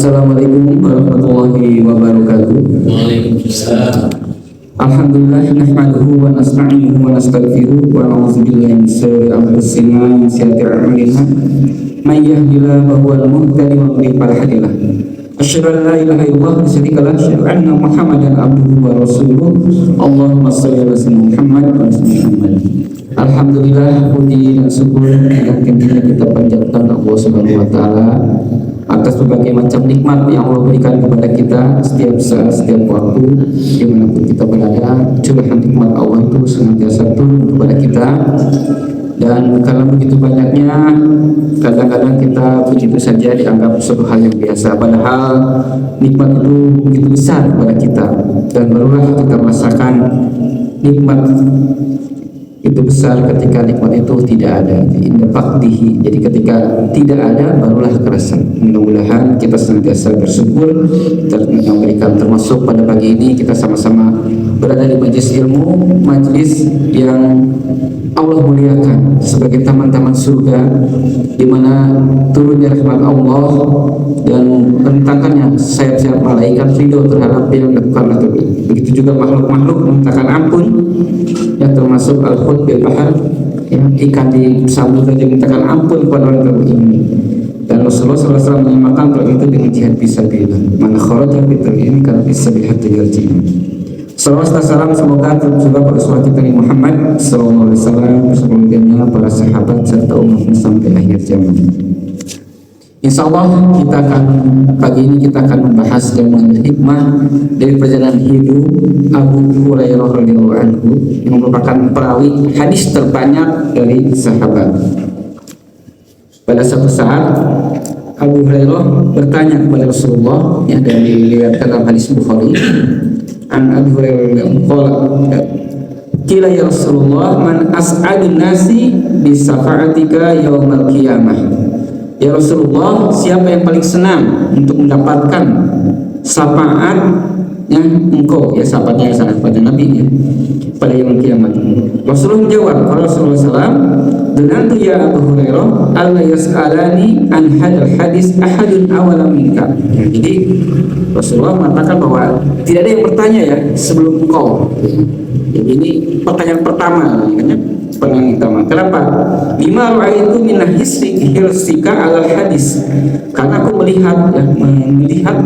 Assalamualaikum warahmatullahi wabarakatuh. Waalaikumsalam. Alhamdulillah nahmaduhu wa nasta'inuhu wa nastaghfiruh wa na'udzu billahi min shururi anfusina wa min sayyiati a'malina. May yahdihillahu fahuwal muhtadi wa may yudlil fala hadiya lahu. Asyhadu an la ilaha illallah wa asyhadu anna Muhammadan abduhu wa rasuluh. Allahumma shalli ala sayyidina Muhammad wa ala Muhammad. Alhamdulillah, puji dan syukur yang tentunya kita panjatkan Allah Subhanahu wa taala atas berbagai macam nikmat yang Allah berikan kepada kita setiap saat, setiap waktu, dimanapun kita berada. Curahan nikmat Allah itu senantiasa turun kepada kita, dan karena begitu banyaknya, kadang-kadang kita begitu saja dianggap suatu hal yang biasa, padahal nikmat itu begitu besar kepada kita, dan barulah kita merasakan nikmat itu besar ketika nikmat itu tidak ada, inda faqdihi. Jadi ketika tidak ada barulah kerasa. Mudah-mudahan kita senantiasa bersyukur yang berikan, termasuk pada pagi ini kita sama-sama berada di majelis ilmu, majelis yang Allah muliakan sebagai taman-taman surga, di mana turunnya rahmat Allah dan rentakannya sayap-sayap malaikat ridho terhadap yang melakukan itu. Begitu juga makhluk-makhluk memintakan ampun, yang termasuk al-khut bil bahar, yang ikan di samudra memintakan ampun kepada orang beriman. Dan Rasulullah SAW menyamakan hal itu dengan jihad fisabilillah. Man kharaja fi ini kan fisabilillah yarji'un. Salawat dan salam semoga tercurah pada Rasulullah kita Muhammad sallallahu alaihi wasallam bersama para sahabat serta umatnya sampai akhir zaman. Insyaallah pagi ini kita akan membahas mengenai hikmah dari perjalanan hidup Abu Hurairah radhiyallahu anhu, yang merupakan perawi hadis terbanyak dari sahabat. Pada suatu saat Abu Hurairah bertanya kepada Rasulullah, yang diriwayatkan dalam hadis Bukhari, an Abu Hurairah qila ya Rasulullah, man as'adun nasi bi syafa'atika yaumal qiyamah. Ya Rasulullah, siapa yang paling senang untuk mendapatkan syafaatnya engkau? Ya, syafaatnya sangat pada Nabi ya, pada yaumul kiamat. Rasulullah menjawab, kalau Rasulullah SAW, "Denantu ya Abu Hurairah, alla yas'alani an hadal hadis ahadun awala minka." Jadi Rasulullah mengatakan bahwa tidak ada yang bertanya ya sebelum engkau. Jadi ini pertanyaan pertama, pertanyaan pertama. Kenapa? Lima ra'aitu min hirsika alal hadis. Karena aku melihat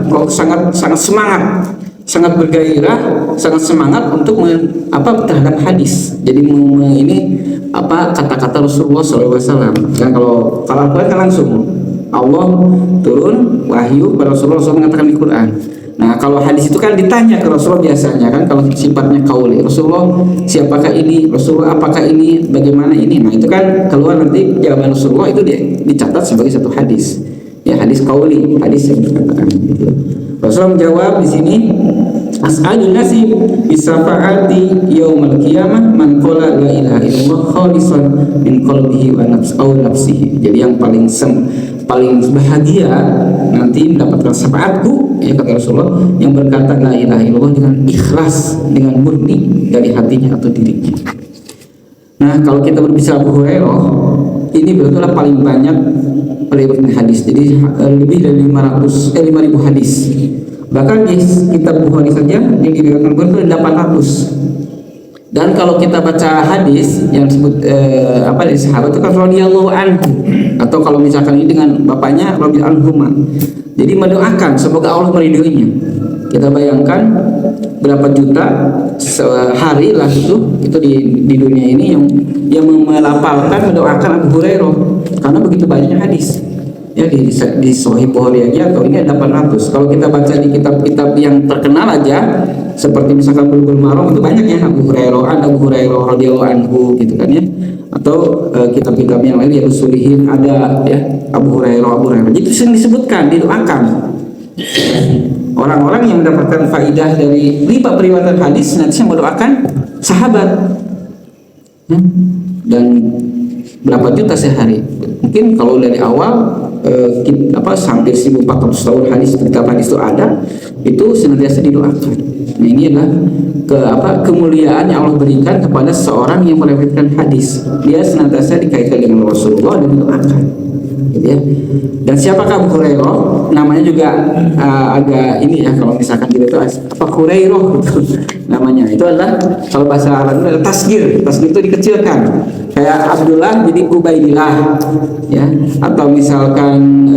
kau sangat semangat, sangat bergairah, sangat semangat untuk terhadap hadis. Jadi ini kata-kata Rasulullah SAW. Dan kalau Al-Quran kan langsung Allah turun wahyu pada Rasulullah SAW mengatakan di Quran. Nah, kalau hadis itu kan ditanya ke Rasulullah biasanya kan, kalau sifatnya qauli, Rasulullah siapakah ini, Rasulullah apakah ini, bagaimana ini. Nah, itu kan keluar nanti jawaban Rasulullah, itu dicatat sebagai satu hadis. Ya, hadis qauli, hadis yang dikatakan gitu. Rasulullah menjawab di sini, as'adun nasi bisafa'ati yaumal qiyamah man qala la ilaha illallah khalisan min qalbihi wa nafsihi. Jadi yang paling bahagia nanti mendapatkan syafaatku, ya kata Rasulullah, yang berkata la ilaha illallah dengan ikhlas, dengan murni dari hatinya atau dirinya. Nah, kalau kita berbicara Abu Hurairah, ini betul-betul paling banyak meriwayatkan hadis. Jadi lebih dari 5.000 hadis. Bahkan di kitab Bukhari saja yang diriwayatkan Bukhari itu 800. Dan kalau kita baca hadis yang disebut dari sahabat itu kan radhiyallahu anhu, atau kalau misalkan ini dengan bapaknya radhiyallahu anhuma. Jadi mendoakan semoga Allah meridhoinya. Kita bayangkan berapa juta sehari lah itu di dunia ini yang melafalkan mendoakan Abu Hurairah, karena begitu banyaknya hadis. Ya, di Sahih Bukhari aja atau ini 800. Kalau kita baca di kitab-kitab yang terkenal aja, seperti misalkan Bulughul Maram, itu banyak ya Abu Hurairah radhiyallahu anhu gitu kan ya. Atau kitab-kitab yang lain ya Usulihin ada ya Abu Hurairah. Itu sering disebutkan, didoakan. Orang-orang yang mendapatkan faidah dari lipat periwayatan hadis nanti yang mendoakan sahabat. Dan berapa juta sehari? Mungkin kalau dari awal hampir 1400 tahun kitab hadis itu ada, itu senantiasa didoakan. Nah, ini adalah kemuliaan yang Allah berikan kepada seorang yang meriwayatkan hadis. Dia senantiasa dikaitkan dengan Rasulullah dan didoakan. gitu ya. Dan siapakah Abu Hurairah? Namanya juga agak ini ya, kalau misalkan gitu itu apa Hurairah gitu namanya. Itu adalah kalau bahasa Arab itu adalah tasgir. Tasgir itu dikecilkan. Kayak Abdullah jadi Ubaidillah ya, atau misalkan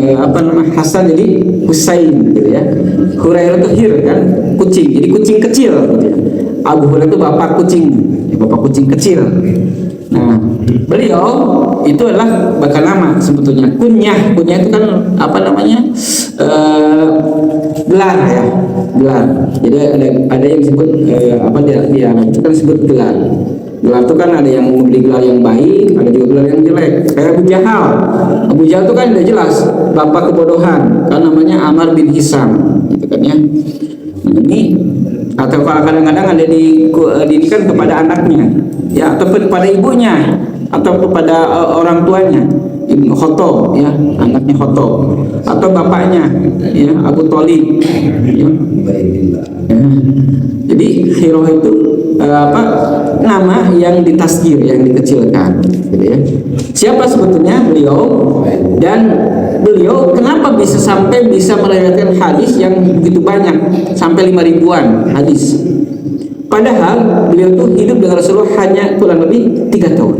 Hasan jadi Husain gitu ya. Hurairah itu hir kan, kucing, jadi kucing kecil gitu ya. Abu Hurairah itu bapak kucing, ya, bapak kucing kecil. Nah, beliau itu adalah bakal nama sebetulnya. Kunyah itu kan gelar ya, gelar. Jadi ada yang disebut dia itu kan disebut gelar. Gelar itu kan ada yang memberi gelar yang baik, ada juga gelar yang jelek. Kayak Abu Jahal. Abu Jahal itu kan udah jelas bapak kebodohan, kan namanya Amr bin Hisam, gitu kan ya. Nah, ini atau kadang-kadang ada didikan kepada anaknya, ya, ataupun kepada ibunya, atau kepada orang tuanya. Ibnu Khattab ya, anaknya Khattab, atau bapaknya ya Abu Thalib ya. Jadi Hiro itu nama yang ditasgir, yang dikecilkan gitu ya. Siapa sebetulnya beliau, dan beliau kenapa bisa sampai bisa meriwayatkan hadis yang begitu banyak sampai 5 ribuan hadis, padahal beliau tuh hidup dengan Rasulullah hanya kurang lebih 3 tahun.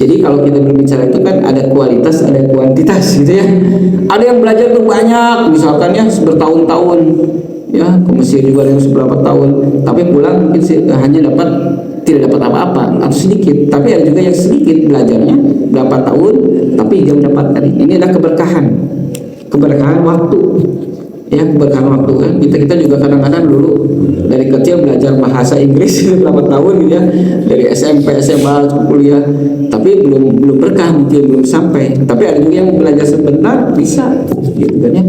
Jadi kalau kita berbicara itu kan ada kualitas, ada kuantitas gitu ya. Ada yang belajar tuh banyak, misalkan ya bertahun-tahun ya, ke Mesir juga ada yang seberapa tahun, tapi pulang mungkin hanya tidak dapat apa-apa atau sedikit. Tapi ada juga yang sedikit belajarnya berapa tahun, tapi dia mendapatkan. Ini adalah keberkahan waktu. Ya, keberkahan waktu kan. Kita juga kadang-kadang dulu dari kecil belajar bahasa Inggris berapa tahun gitu ya, dari SMP, SMA, kuliah, tapi belum berkah, mungkin belum sampai. Tapi ada juga yang belajar sebentar bisa gitu kan ya.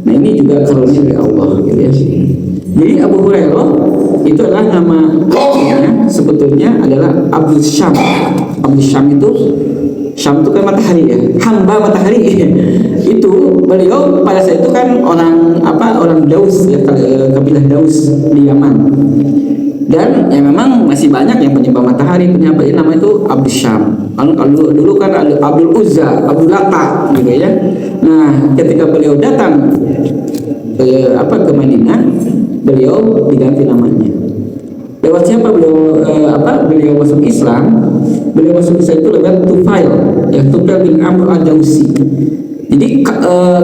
Nah, ini juga karunia dari Allah gitu ya. Jadi Abu Hurairah itu adalah nama aslinya sebetulnya adalah Abdul Syam. Abdul Syam itu, Syam itu kan matahari ya, hamba matahari. Itu beliau pada saat itu kan orang Daus ya, kabilah Daus di Yaman. Dan ya memang masih banyak yang penyembah matahari, penyembah nama itu Abdul Syam. Kalau dulu kan ada Abdul Uzza, Abdul Lata gitu ya. Nah, ketika beliau datang ke Madinah, beliau diganti namanya. Lewat siapa beliau masuk Islam? Beliau masuk Islam itu lewat Tufail, ya, Tufail bin Amr ad-Dausi. Jadi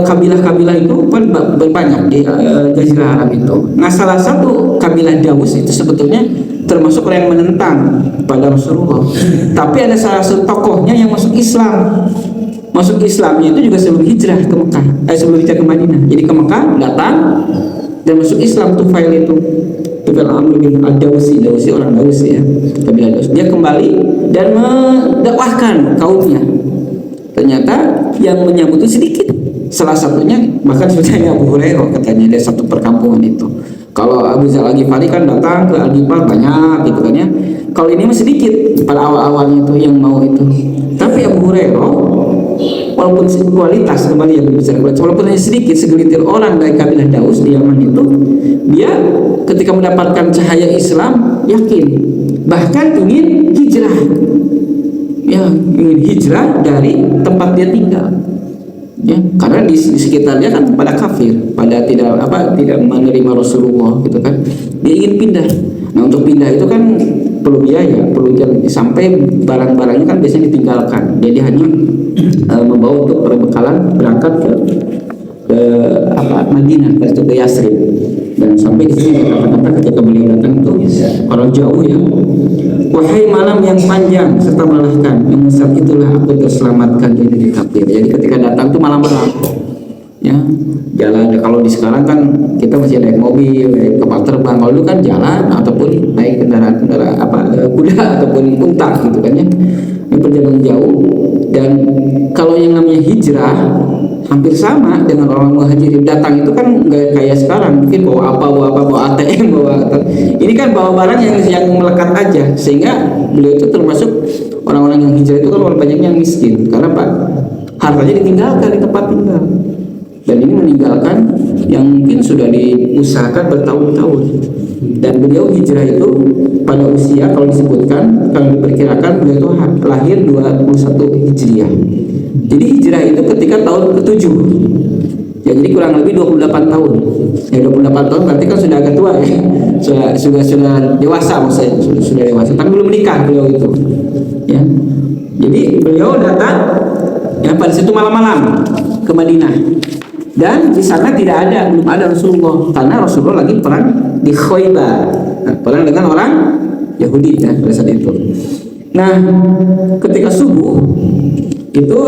kabilah-kabilah itu kan banyak di Jazirah Arab itu. Nah, salah satu kabilah Daus itu sebetulnya termasuk orang yang menentang pada Rasulullah. Tapi ada salah satu tokohnya yang masuk Islam. Masuk Islamnya itu juga sebelum hijrah ke Mekah, sebelum hijrah ke Madinah. Jadi ke Mekah datang dan masuk Islam Tufail itu. Tufail Amr bin ad-Dausi, orang Daus ya, kabilah Daus. Dia kembali dan mendakwahkan kaumnya. Ternyata yang menyambut itu sedikit. Salah satunya bahkan sebenarnya Abu Hurairah, katanya dari satu perkampungan itu. Kalau Abu Dzar Al-Ghifari kan datang ke Al-Ghifar banyak gitu kan ya. Kalau ini masih sedikit pada awal-awalnya itu yang mau itu. Tapi Abu Hurairah walaupun kualitas, kembali yang berbicara kualitas, walaupun hanya sedikit, segelintir orang dari kabilah Daus di Yaman itu, dia ketika mendapatkan cahaya Islam yakin, bahkan ingin hijrah. Ya, ingin hijrah dari tempat dia tinggal. Ya, karena di sekitarnya kan pada kafir, pada tidak menerima Rasulullah gitu kan. Dia ingin pindah. Nah, untuk pindah itu kan perlu biaya, perlu jalan, sampai barang-barangnya kan biasanya ditinggalkan. Jadi hanya membawa untuk perbekalan berangkat ke Madinah, ke Yasrib. Dan sampai di sini kata-kata ketika beliau datang itu orang jauh ya. Wahai malam yang panjang serta melelahkan, yang saat itulah aku terselamatkan dari kafir. Jadi ketika datang itu malam-malam, ya jalan. Kalau di sekarang kan kita masih naik mobil, naik kapal terbang. Kalau dulu kan jalan ataupun naik kendaraan kuda ataupun unta gitu kan ya. Ini perjalanan jauh. Dan kalau yang namanya hijrah hampir sama dengan orang muhajirin. Datang itu kan nggak kayak sekarang, mungkin bawa ATM, ini kan bawa barang yang melekat aja. Sehingga beliau itu termasuk orang-orang yang hijrah itu kan orang banyaknya yang miskin. Karena hartanya ditinggalkan di tempat tinggal. Dan ini meninggalkan yang mungkin sudah diusahakan bertahun-tahun. Dan beliau hijrah itu pada usia, kalau disebutkan, kalau diperkirakan beliau itu lahir 21 Hijriah. Jadi hijrah itu ketika tahun ke-7. Ya, jadi kurang lebih 28 tahun. Ya 28 tahun berarti kan sudah agak tua ya. Sudah dewasa maksudnya, sudah dewasa. Tapi belum menikah beliau itu. Ya. Jadi beliau datang ya pada situ malam-malam ke Madinah. Dan di sana belum ada Rasulullah, karena Rasulullah lagi perang di Khaybar. Nah, perang dengan orang Yahudi ya pada saat itu. Nah, ketika subuh itu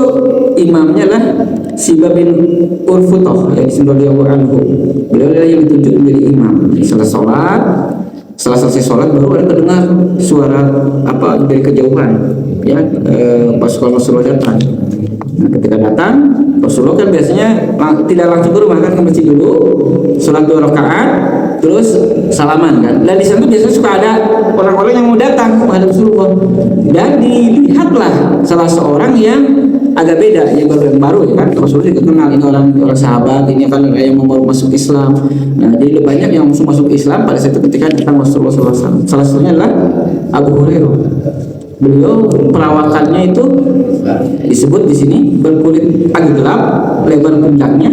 imamnya lah Sibah bin Urfutoh yang radhiyallahu anhu. Beliau adalah yang ditunjuk menjadi imam. Setelah selesai sholat baru ada terdengar suara apa dari kejauhan ya, pasukan Rasulullah datang. Nah, ketika datang Rasulullah kan biasanya tidak langsung ke rumah, kan ke masjid dulu, sholat 2 rakaat, terus salaman kan. Dan di sana biasanya suka ada orang-orang yang mau datang menghadap Rasulullah. Dan dilihatlah salah seorang yang agak beda, yang baru ya kan. Rasulullah juga kenal ini orang sahabat, ini kan yang mau masuk Islam. Nah, jadi banyak yang masuk Islam pada saat itu ketika datang Rasulullah SAW. Salah satunya adalah Abu Hurairah. Beliau perawakannya itu disebut di sini berkulit agak gelap, lebar pundaknya,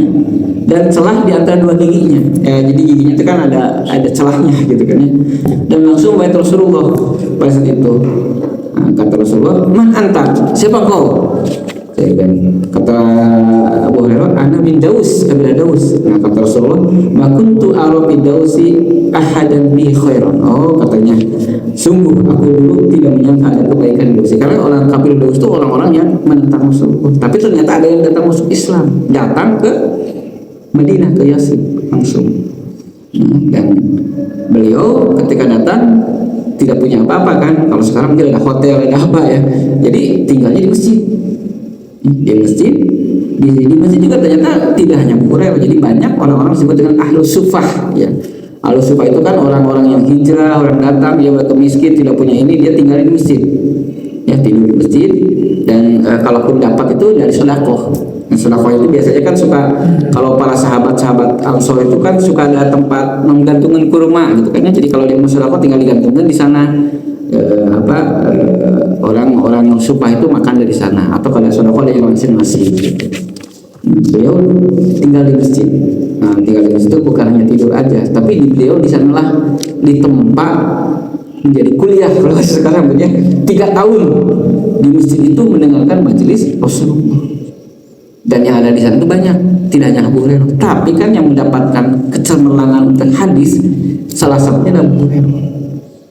dan celah di antara 2 giginya. Jadi giginya itu kan ada celahnya gitu kan ya. Dan langsung bait Rasulullah pada saat itu. Nah, kata Rasulullah, "Man anta? Siapa kau?" Kata Abu Hurairah, "Ana min Daus, kabilah Daus." Nah, kata Rasulullah, "Ma kuntu ara bi Dausi ahadan bi khairan." Oh, katanya, sungguh aku dulu tidak menyangka ada kebaikan di Daus. Karena orang kabilah Daus itu orang-orang yang menentang Rasulullah. Tapi ternyata ada yang datang masuk Islam, datang ke Madinah, ke Yasrib langsung. Dan beliau ketika datang tidak punya apa-apa kan. Kalau sekarang mungkin ada hotel, ada apa ya. Jadi tinggalnya di masjid. Di masjid juga ternyata tidak hanya Abu Hurairah, jadi banyak orang-orang disebut dengan Ahlus Sufah ya. Ahlus Sufah itu kan orang-orang yang hijrah, orang datang dia mereka miskin, tidak punya ini, dia tinggal di masjid ya, tidur di masjid. Dan kalaupun dapat itu dari sedekah. Nah, sedekah itu biasanya kan suka, kalau para sahabat-sahabat Ansor itu kan suka ada tempat menggantungkan kurma gitu kan ya. Jadi kalau dia mau sedekah tinggal digantungkan di sana. Orang-orang supah itu makan dari sana, atau kalau sedekah dari masing-masing. Beliau tinggal di masjid. Nah, tinggal di masjid itu bukan hanya tidur aja, tapi beliau di sanalah ditempa menjadi kuliah kalau sekarang punya 3 tahun di masjid itu mendengarkan majelis Rasulullah. Dan yang ada di sana itu banyak, tidak hanya Abu Hurairah, tapi kan yang mendapatkan kecemerlangan tentang hadis salah satunya adalah Abu Hurairah.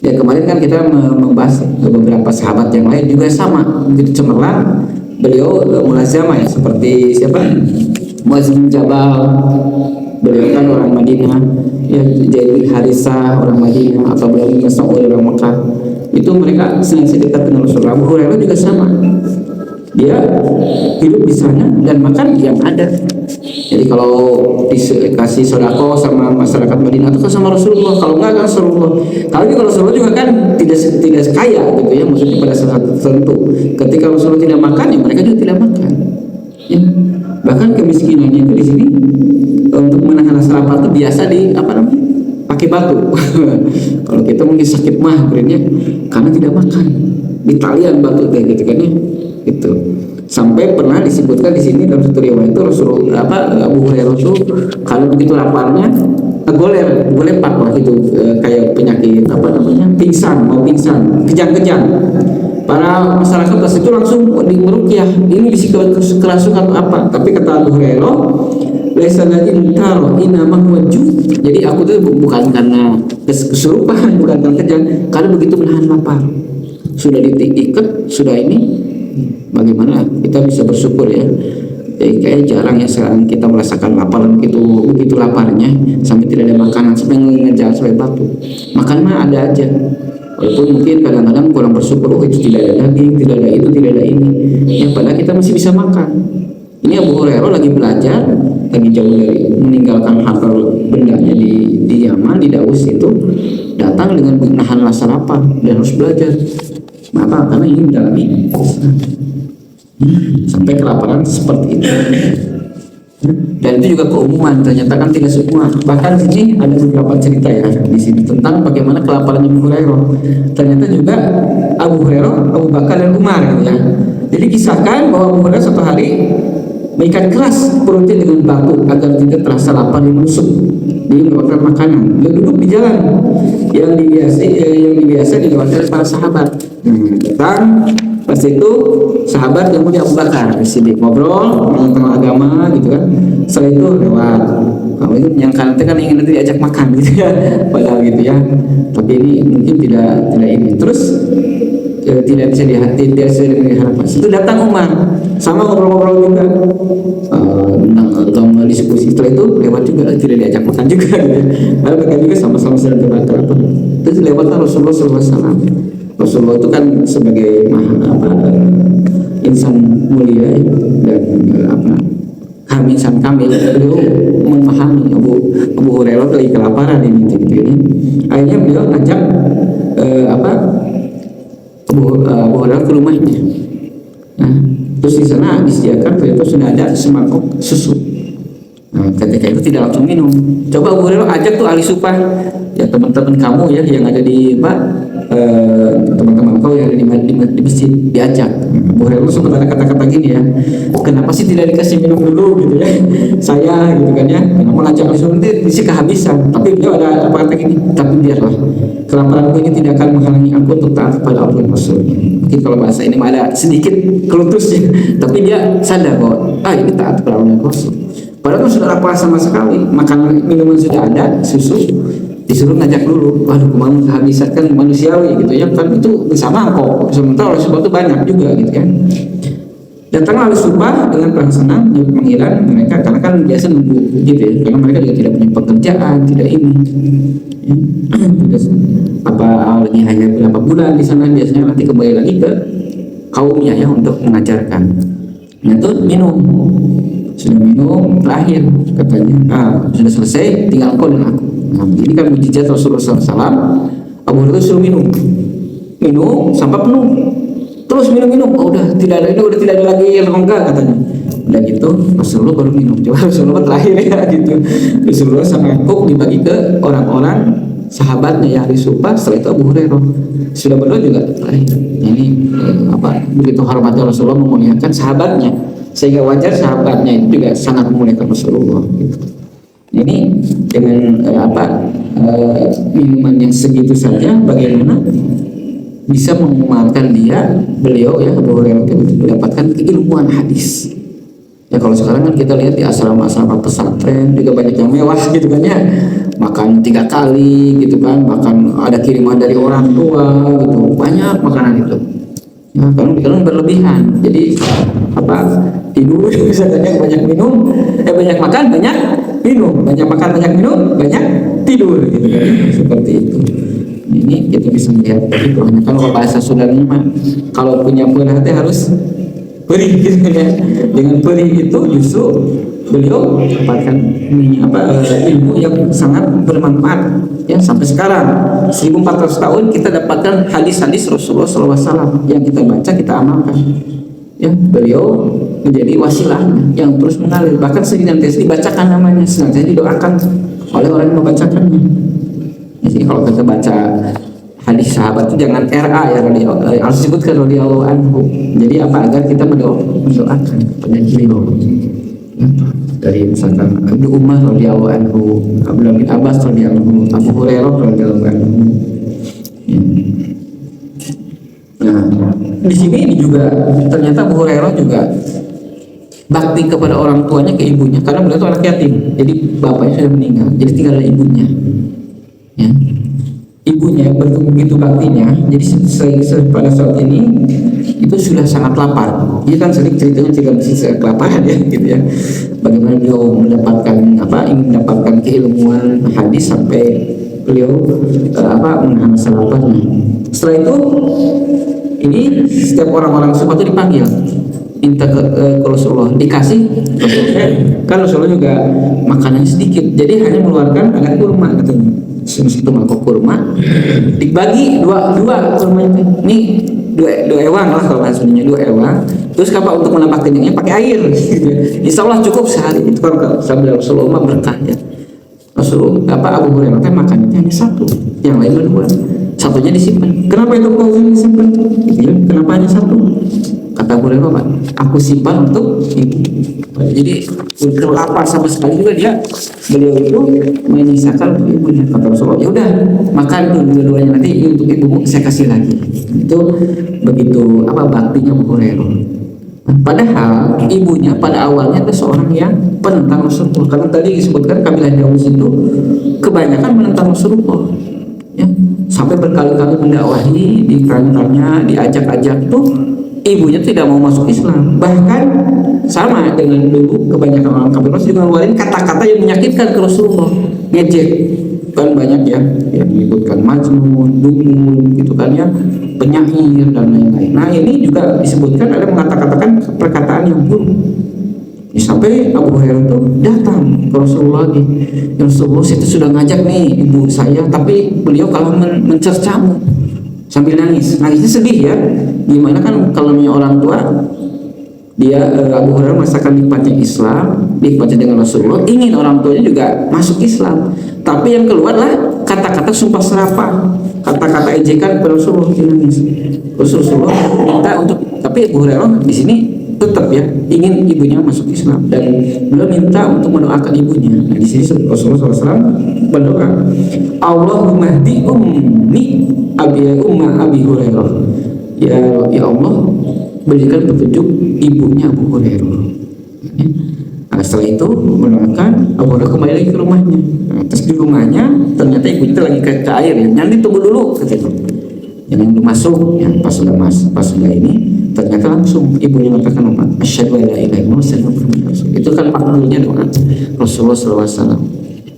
Ya kemarin kan kita membahas beberapa sahabat yang lain juga sama begitu cemerlang. Beliau mulazamah ya, seperti siapa? Muaz bin Jabal. Beliau kan orang Madinah, ya jadi Harisah orang Madinah, atau beliau Mas'ud orang Mekah. Itu mereka sering dekat dengan Rasulullah. Abu Hurairah juga sama. Dia hidup di sana dan makan yang ada. Jadi kalau dikasih sedekah sama masyarakat Madinah itu kan sama Rasulullah, kalau enggak kan Rasulullah. Kalau Rasulullah juga kan tidak kaya gitu ya, maksudnya pada saat tertentu. Ketika Rasulullah tidak makan, ya mereka juga tidak makan. Ya. Bahkan kemiskinannya itu di sini untuk menahan rasa lapar itu biasa pakai batu. Kalau kita mungkin sakit mah karena tidak makan. Di talian batu kayak gitu kan ya. Gitu. Sampai pernah disebutkan di sini dalam satu riwayat itu Rasulullah Abu Hurairah itu kalau begitu laparnya golepak lah gitu, kayak penyakit pingsan, kejang-kejang. Para masyarakat pas itu langsung meruqyah, ini bisa kerasukan apa? Tapi kata Abu Hurairah, laisa ladin taro inama wajud. Jadi aku tuh bukan karena kesurupan, bukan karena kejang, karena begitu menahan lapar. Sudah diikat, sudah ini. Bagaimana kita bisa bersyukur ya? Jadi kayak jarang ya sekarang kita merasakan lapar begitu laparnya sampai tidak ada makanan, sampai ngejar sampai batu. Makan mah ada aja. Walaupun mungkin kadang-kadang kurang bersyukur, oh itu tidak ada daging, tidak ada itu, tidak ada ini. Ya padahal kita masih bisa makan. Ini Abu Hurairah lagi belajar, lagi jauh dari meninggalkan harta bendanya di Yaman, di Daus itu, datang dengan menahan rasa lapar dan harus belajar. Maka karena ini mendalami sampai kelaparan seperti itu. Dan itu juga keumuman, ternyata kan tidak semua. Bahkan sini ada beberapa cerita ya di sini tentang bagaimana kelaparan Abu Hurairah. Ternyata juga Abu Hurairah, Abu Bakar dan Umar gitu ya. Jadi kisahkan bahwa Abu Hurairah satu hari mengikat keras perutnya dengan batu agar tidak terasa lapar dan menusuk. Dia mendapatkan makanan. Dia duduk di jalan yang biasa dilewati oleh para sahabat. Datang pas itu sahabat yang mulia Abu Bakar di sini ngobrol tentang agama gitu kan. Setelah itu lewat. Kalau itu yang kan ingin nanti diajak makan gitu ya, padahal gitu ya. Tapi ini mungkin tidak ini. Terus tidak bisa diharapkan. Itu datang Umar, sama ngobrol-ngobrol juga tentang diskusi. Setelah itu lewat juga, tidak diajak makan juga. Lalu mereka juga sama-sama sedang debat apa. Itu lewatlah Rasulullah SAW. Rasulullah itu kan sebagai insan mulia dan insan kamil, beliau memahami Abu Hurairah lagi kelaparan ini. Akhirnya beliau ngajak Abu Hurairah ke rumahnya. Nah, terus di sana disediakan ternyata sudah ada semangkuk susu. Nah, ketika itu tidak langsung minum. Coba Abu Hurairah ajak tuh ahli supah, ya teman-teman kamu ya yang ada di teman-teman kau yang ada di masjid, diajak. Abu Hurairah sempat ada kata-kata gini ya, kenapa sih tidak dikasih minum dulu gitu ya, saya gitu kan ya, kenapa ngajak ahli supah nanti kehabisan. Tapi beliau ada apa kata gini, tapi biarlah kelaparanku ini tidak akan menghalangi aku untuk taat kepada Allah dan Rasul. Mungkin kalau bahasa ini ada sedikit kelutusnya, tapi dia sadar bahwa ini taat kepada Allah dan Rasul. Padahal sudah lapar sama sekali, makan minuman sudah ada, susu, disuruh ngajak dulu. Waduh, mau kehabisan kan manusiawi gitu ya, kan itu bisa mangkok. Sementara oleh sebab itu banyak juga gitu kan. Datanglah oleh subah dengan perang senang, menghilang mereka karena kan biasa nunggu gitu ya, karena mereka juga tidak punya pekerjaan, tidak ini. Ya. Lagi hanya beberapa bulan di sana, biasanya nanti kembali lagi ke kaumnya ya untuk mengajarkan. Nah itu minum. Sudah minum, terakhir katanya, sudah selesai, tinggal engkau dan aku. Nah, ini kan mujizat Rasulullah SAW. Abu Hurairah suruh minum sampai penuh, terus minum. Udah tidak ada lagi yang enggak katanya. Udah gitu Rasulullah baru minum. Coba Rasulullah terakhir ya gitu. Rasulullah sama mangkuk dibagi ke orang-orang sahabatnya yang ahli supah. Setelah itu Abu Hurairah sudah berdoa juga terakhir. Ini begitu hormatnya Rasulullah memuliakan sahabatnya, sehingga wajar sahabatnya itu juga sangat memuliakan Rasulullah gitu. Ini dengan minuman yang segitu saja bagaimana bisa menguatkan beliau ya Abu Hurairah itu mendapatkan keilmuan hadis. Ya kalau sekarang kan kita lihat di asrama-asrama pesantren juga banyak yang mewah gitu kan ya, makan 3 kali gitu kan, makan ada kiriman dari orang tua gitu, banyak makanan itu. Ya, kalau berlebihan, jadi tidur misalnya banyak minum, banyak makan banyak minum, banyak makan banyak minum banyak tidur gitu kan, seperti itu. Ini kita bisa melihat itu. Hanya kalau bahasa saudaranya kalau punya hati harus perih gitu ya. Dengan perih itu justru beliau dapatkan ilmu yang sangat bermanfaat ya sampai sekarang 1400 tahun kita dapatkan hadis-hadis Rasulullah SAW yang kita baca, kita amalkan ya. Beliau menjadi wasilahnya yang terus mengalir, bahkan senantiasa dibacakan namanya, senantiasa didoakan oleh orang yang membacakannya. Jadi kalau kita baca hadis sahabat itu jangan RA ya, harus disebutkan radhiyallahu anhu. Jadi agar kita mendoakan kepada beliau. Dari misalkan Ibnu Umar radhiyallahu anhu, Abdullah bin Abbas radhiyallahu anhu, Abu Hurairah radhiyallahu anhu. Nah, di sini ini juga ternyata Abu Hurairah juga bakti kepada orang tuanya, ke ibunya, karena beliau itu anak yatim. Jadi bapaknya sudah meninggal, jadi tinggal ada ibunya. Ya. Ibunya begitu baktinya, jadi pada saat ini itu sudah sangat lapar. Dia kan sering ceritanya masih kelaparan ya, gitu ya. Bagaimana beliau ingin mendapatkan keilmuan hadis sampai beliau menahan rasa laparnya. Setelah itu, ini setiap orang-orang supaya itu dipanggil, minta ke Rasulullah, dikasih. Kan Rasulullah juga makanannya sedikit, jadi hanya mengeluarkan agak kurma katanya. Itu mangkok kurma dibagi dua kurma itu. Ini dua ewang lah kalau bahasanya, 2 ewang Terus apa untuk menambah kenyangnya pakai air. Insya Allah cukup sehari. Itu kan sabda Rasulullah berkah ya. Rasulullah Abu Hurairah makannya hanya satu, yang lain berdua. Satunya disimpan. Kenapa itu kau disimpan? Gitu ya. Kenapa hanya satu? Kata Abu Hurairah, Pak, aku simpan untuk ibu. Jadi kalau lapar sama sekali juga beliau itu menyisakan untuk ibunya. Kata Rasulullah, ya udah makan tuh dua-duanya, nanti untuk ibumu saya kasih lagi. Itu begitu baktinya Abu Hurairah. Padahal ibunya pada awalnya itu seorang yang penentang Rasulullah. Karena tadi disebutkan Kabilah Daus itu kebanyakan menentang Rasulullah. Ya, sampai berkali-kali mendakwahi, ditanya, diajak-ajak tuh ibunya tidak mau masuk Islam. Bahkan sama dengan dulu kebanyakan orang kafir juga ngeluarin kata-kata yang menyakitkan ke Rasulullah, ngejek kan banyak ya yang menyebutkan majnun, dumun gitu kan ya, penyair dan lain-lain. Nah ini juga disebutkan ada mengatakan perkataan yang buruk. Sampai Abu Hurairah itu datang ke Rasulullah lagi. Ya Rasulullah, saya sudah ngajak nih ibu saya, tapi beliau kalau mencercamu sambil nangis. Nangisnya sedih ya. Gimana kan kalau orang tua dia Abu Hurairah merasakan nikmatnya Islam, nikmatnya dengan Rasulullah, ingin orang tuanya juga masuk Islam. Tapi yang keluarlah kata-kata sumpah serapah, kata-kata ejekan kepada Rasulullah. Nangis. Rasulullah minta untuk, tapi Abu Hurairah di sini tetap ya ingin ibunya masuk Islam dan beliau minta untuk mendoakan ibunya. Nah, di sini Rasulullah SAW berdoa, Allahumma hdi ummi Abi Hurairah. Ya Allah, berikan petunjuk ibunya Abu Hurairah. Nah, setelah itu mendoakan Abu Hurairah kembali lagi ke rumahnya. Nah, terus di rumahnya ternyata ibunya lagi ke air ya. Nanti tunggu dulu gitu. Yang masuk, yang pas sudah ini ternyata langsung ibunya mengatakan apa? Asyhadu an la ilaha illallah wa asyhadu anna Muhammadar Rasulullah. Itu kan maknanya doa Rasulullah SAW.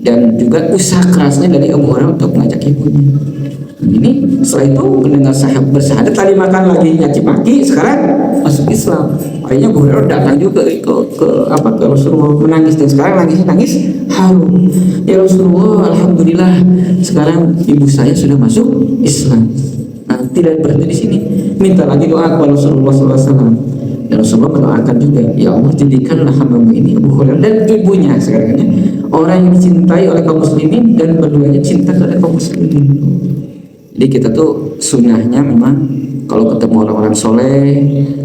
Dan juga usaha kerasnya dari Abu Hurairah untuk mengajak ibunya. Ini setelah itu mendengar bersyahadat, tadi makan lagi nyaci maki, sekarang masuk Islam. Akhirnya Abu Hurairah datang juga ke Rasulullah menangis, dan sekarang nangis haru. Ya Rasulullah, alhamdulillah sekarang ibu saya sudah masuk Islam. Nah, tidak berhenti di sini, minta lagi doa kepada Rasulullah SAW. Dan Rasulullah mendoakan juga, ya Allah jadikanlah hambamu ini Abu Hurairah dan ibunya sekarang orang yang dicintai oleh kaum muslimin dan berduanya cinta kepada kaum muslimin. Jadi kita tuh sunnahnya memang kalau ketemu orang-orang soleh,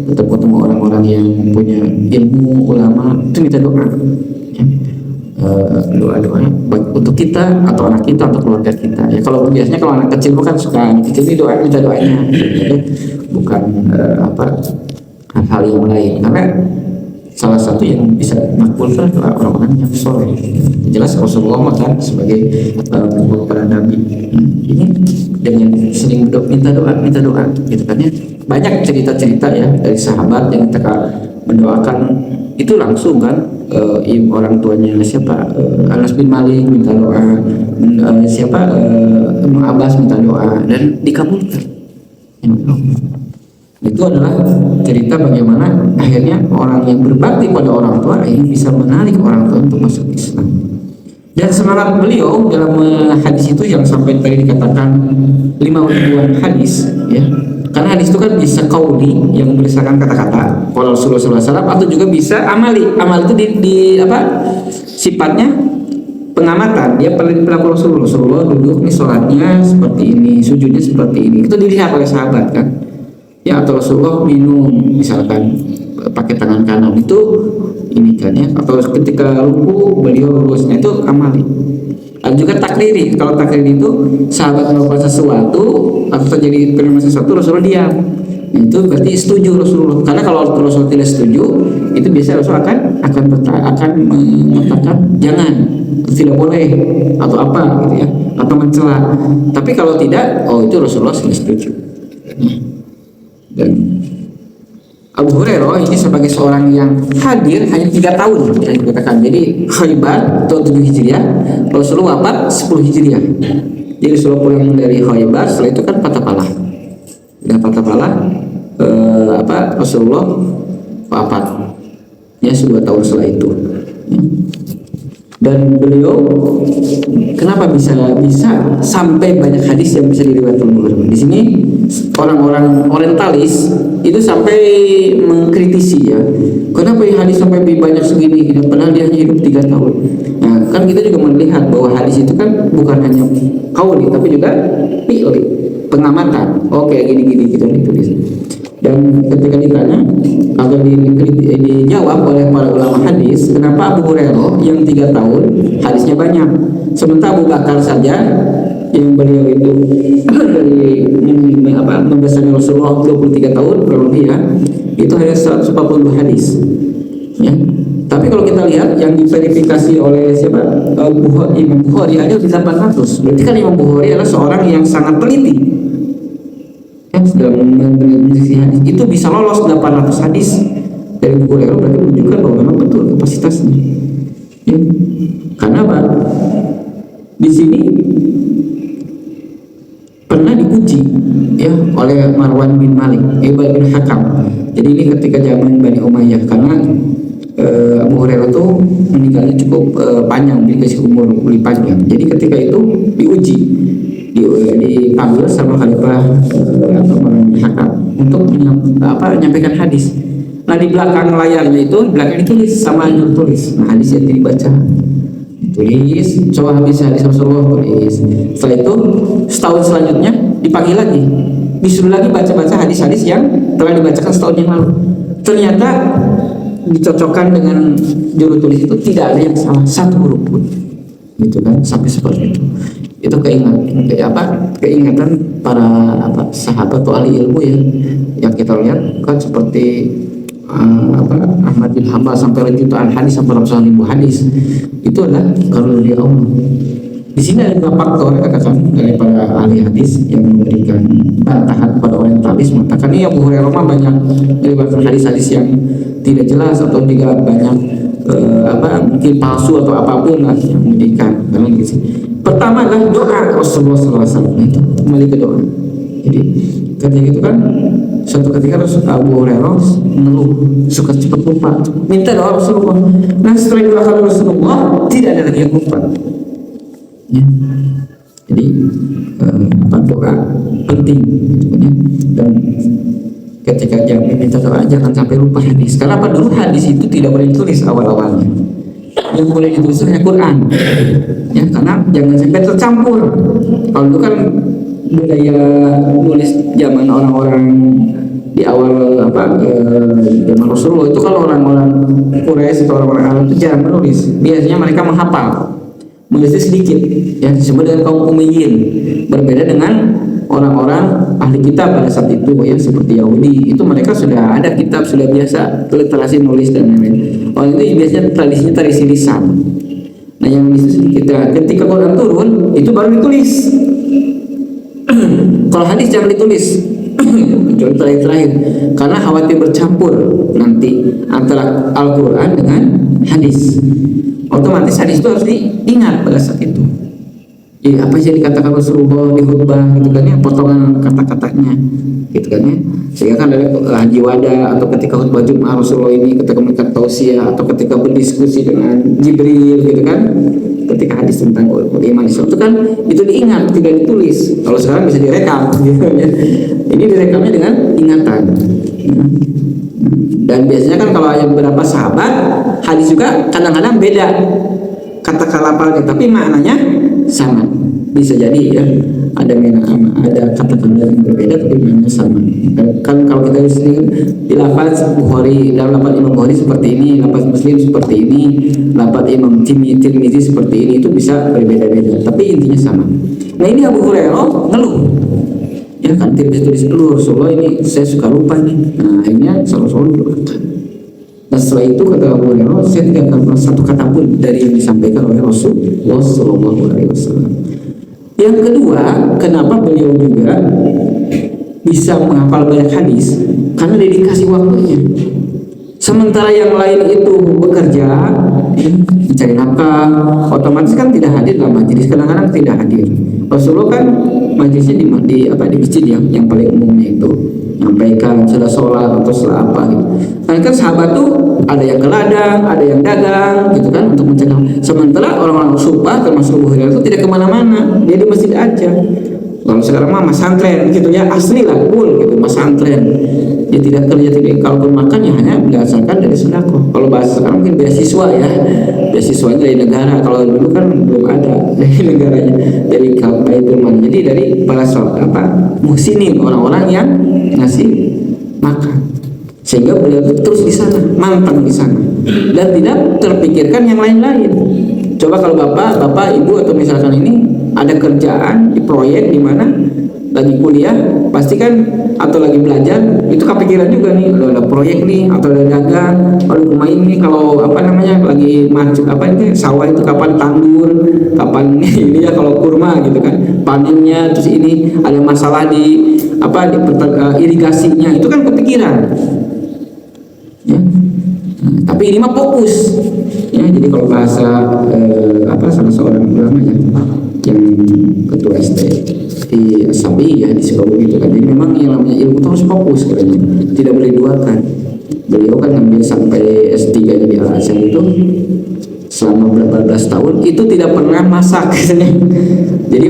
ketemu orang-orang yang punya ilmu, ulama, itu minta doa ya. Doa-doa baik untuk kita atau anak kita atau keluarga kita ya. Kalau biasanya kalau anak kecil bukan suka anak kecil ini minta doanya ya. Bukan hal-hal yang lain, karena salah satu yang bisa makbul adalah orang-orang yang soleh. Jelas Rasulullah kan sebagai para nabi ini dengan sering minta doa gitu kan ya. Banyak cerita-cerita ya dari sahabat yang mereka mendoakan itu langsung kan, orang tuanya siapa, Anas bin Malik minta doa, Ibnu Abbas minta doa dan dikabulkan. Itu adalah cerita bagaimana akhirnya orang yang berbakti pada orang tua ini bisa menarik orang tua untuk masuk Islam. Dan semangat beliau dalam hadis itu yang sampai tadi dikatakan 5 ribuan hadis ya. Karena hadis itu kan bisa qauli yang berdasarkan kata-kata kalau Rasulullah SAW, atau juga bisa amali. Amal itu di sifatnya pengamatan. Dia perilaku Rasulullah duduk nih sholatnya seperti ini, sujudnya seperti ini. Itu dilihat oleh sahabat kan. Ya, atau Rasulullah minum misalkan pakai tangan kanan itu ini kan ya, atau ketika ruku beliau lurusnya itu amali. Dan juga takriri, kalau takriri itu sahabat melakukan sesuatu atau terjadi fenomena sesuatu Rasulullah diam, itu berarti setuju Rasulullah. Karena kalau Rasulullah tidak setuju itu biasanya Rasul akan mengatakan jangan, tidak boleh atau apa gitu ya, atau mencela. Tapi kalau tidak, itu Rasulullah sudah setuju. Dan Abu Hurairah ini sebagai seorang yang hadir hanya 3 tahun yang dikatakan. Jadi Khaybar tahun 7 Hijriah, Rasulullah wafat 10 Hijriah. Jadi Rasulullah pulang dari Khaybar, setelah itu kan Fatah Palah. Dan Fatah Palah Rasulullah wafat. Ya 2 tahun setelah itu. Dan beliau kenapa bisa sampai banyak hadis yang bisa diriwayatkan Di sini orang-orang orientalis itu sampai mengkritisi ya, kenapa ya hadis sampai lebih banyak segini gitu, padahal dia hanya hidup 3 tahun. Nah kan kita juga melihat bahwa hadis itu kan bukan hanya kauli tapi juga fi'li, pengamatan. Oke, gini kita ditulis. Dan ketika ditanya atau dijawab oleh para ulama hadis, kenapa Abu Hurairah yang 3 tahun hadisnya banyak, sementara Abu Bakar saja yang beliau itu dari membesarkan Rasulullah 23 tahun kurang lebih ya, itu hanya 142 hadis ya. Tapi kalau kita lihat yang diverifikasi oleh siapa, Imam Bukhari ada di 800. Berarti kan Imam Bukhari adalah seorang yang sangat teliti yang sedang meneliti hadis, itu bisa lolos 800 hadis dari Buku Hurairah, berarti menunjukkan bahwa memang betul kapasitasnya ya. Karena apa? Di sini pernah diuji ya oleh Marwan bin Malik, Ibn bin Hakam. Jadi ini ketika zaman Bani Umayyah, karena Abu Hurairah itu meninggalnya cukup panjang, dikasih umur lebih panjang. Jadi ketika itu diuji, dipanggil sama Khalifah atau Marwan bin Hakam untuk menyampaikan hadis. Nah di belakang layarnya itu, di belakang ditulis sama Anjur tulis. Nah hadis yang dibaca tulis, coba hadis Rasulullah tulis. Setelah itu setahun selanjutnya dipanggil lagi, disuruh lagi baca-baca hadis-hadis yang telah dibacakan setahun yang lalu. Ternyata dicocokkan dengan juru tulis itu tidak ada yang salah satu huruf pun, gitu kan, sampai seperti itu. Itu keingatan para sahabat atau ahli ilmu ya, yang kita lihat kan seperti Ahmad bin Hanbal sampai jutaan hadis, sampai ratusan ribu hadis. Itu adalah karena dari Allah. Di sini ada 2 faktor katakan dari para ahli hadis yang memberikan bantahan kepada orientalis, mengatakan ini Abu Hurairah banyak melibatkan hadis-hadis yang tidak jelas atau juga banyak mungkin palsu atau apapun lah yang memberikan. Pertama adalah doa Rasulullah SAW, itu kembali ke doa. Jadi ketika itu kan suatu ketika Abu Hurairah mengeluh suka cepat lupa, minta doa Rasulullah. Nah setelah doa Rasulullah tidak ada lagi yang lupa ya. Jadi doa penting ya. Dan ketika dia minta doa jangan sampai lupa hadis. Karena dulu hadis itu tidak boleh ditulis awal-awalnya, yang boleh ditulis hanya Quran ya, karena jangan sampai tercampur. Kalau itu kan budaya nulis zaman orang-orang di awal zaman Rasulullah itu, kalau orang-orang Quraisy atau orang-orang Arab itu jarang menulis, biasanya mereka menghafal, menulisnya sedikit ya, disebut dengan kaum Umayyin. Berbeda dengan orang-orang ahli kitab pada saat itu ya, seperti Yahudi, itu mereka sudah ada kitab, sudah biasa literasi nulis dan lain-lain. Orang itu biasanya tradisinya tradisi lisan. Nah yang nulis sedikit. Nah, ketika Quran turun itu baru ditulis. Kalau hadis jangan ditulis kecuali terakhir, karena khawatir bercampur nanti antara Al-Quran dengan hadis. Otomatis hadis itu harus diingat pada saat itu. Jadi apa yang dikatakan Rasulullah di khutbah gitu kan ya, potongan kata-katanya gitu kan ya. Sehingga kan dari haji wada atau ketika khutbah Jumat Rasulullah ini, ketika memberikan tausiah atau ketika berdiskusi dengan Jibril gitu kan, ketika hadis tentang iman Islam itu kan itu diingat, tidak ditulis. Kalau sekarang bisa direkam gitu ya. Ini direkamnya dengan ingatan. Dan biasanya kan kalau yang beberapa sahabat hadis juga kadang-kadang beda kata lafalnya, tapi maknanya sama. Bisa jadi ya ada kata-kata yang berbeda tapi maknanya sama. Kan kalau kita di lafaz Bukhari, dalam lafaz Imam Bukhari seperti ini, lafaz Muslim seperti ini, lafaz Imam Tirmidzi seperti ini, itu bisa berbeda-beda tapi intinya sama. Nah ini Abu Hurairah ngeluh ya kan, tulis dulu Rasulullah ini saya suka lupa nih. Nah akhirnya Rasulullah doakan. Dan setelah itu kata Abu Hurairah, saya tidak akan pernah satu kata pun dari yang disampaikan oleh Rasulullah SAW. Yang kedua, kenapa beliau juga bisa menghafal banyak hadis? Karena dedikasi waktunya. Sementara yang lain itu bekerja, mencari nafkah, otomatis kan tidak hadir dalam majelis, kadang-kadang tidak hadir. Rasulullah kan majelisnya di masjid yang paling umumnya itu, nyampaikan sudah sholat atau setelah apa gitu. Nah kan sahabat tuh ada yang ke ladang, ada yang dagang gitu kan untuk mencari. Sementara orang-orang supah termasuk Abu Hurairah itu tidak kemana-mana, dia di masjid aja. Kalau sekarang mah mas santren gitu ya, asli lah full gitu mas santren. dia tidak kerja, tidak, kalaupun makan ya hanya berdasarkan dari sedekah. Kalau bahasa sekarang mungkin beasiswa ya, beasiswanya dari negara. Kalau dulu kan belum ada dari negaranya, dari Baitul Mal. Jadi dari para muhsinin, orang-orang yang ngasih makan, sehingga beliau terus di sana, mantap di sana, dan tidak terpikirkan yang lain-lain. Coba kalau bapak, ibu atau misalkan ini ada kerjaan di proyek di mana lagi kuliah, pasti kan, atau lagi belajar, itu kepikiran juga nih, ada proyek nih, atau ada dagang, aduh kumain nih kalau lagi macet sawah itu kapan tandur, kapan ini ya kalau kurma gitu kan, panennya, terus ini ada masalah di irigasinya, itu kan kepikiran. Ya. Tapi ini mah fokus. Ya, jadi kalau bahasa salah seorang ulama yang ketua SD di Sabi ya di psikologi itu kan, jadi memang yang namanya ilmu itu harus fokus katanya, tidak boleh duakan. Beliau kan ngambil sampai S3-nya di Al-Azhar itu selama berapa belas tahun itu tidak pernah masak katanya. Jadi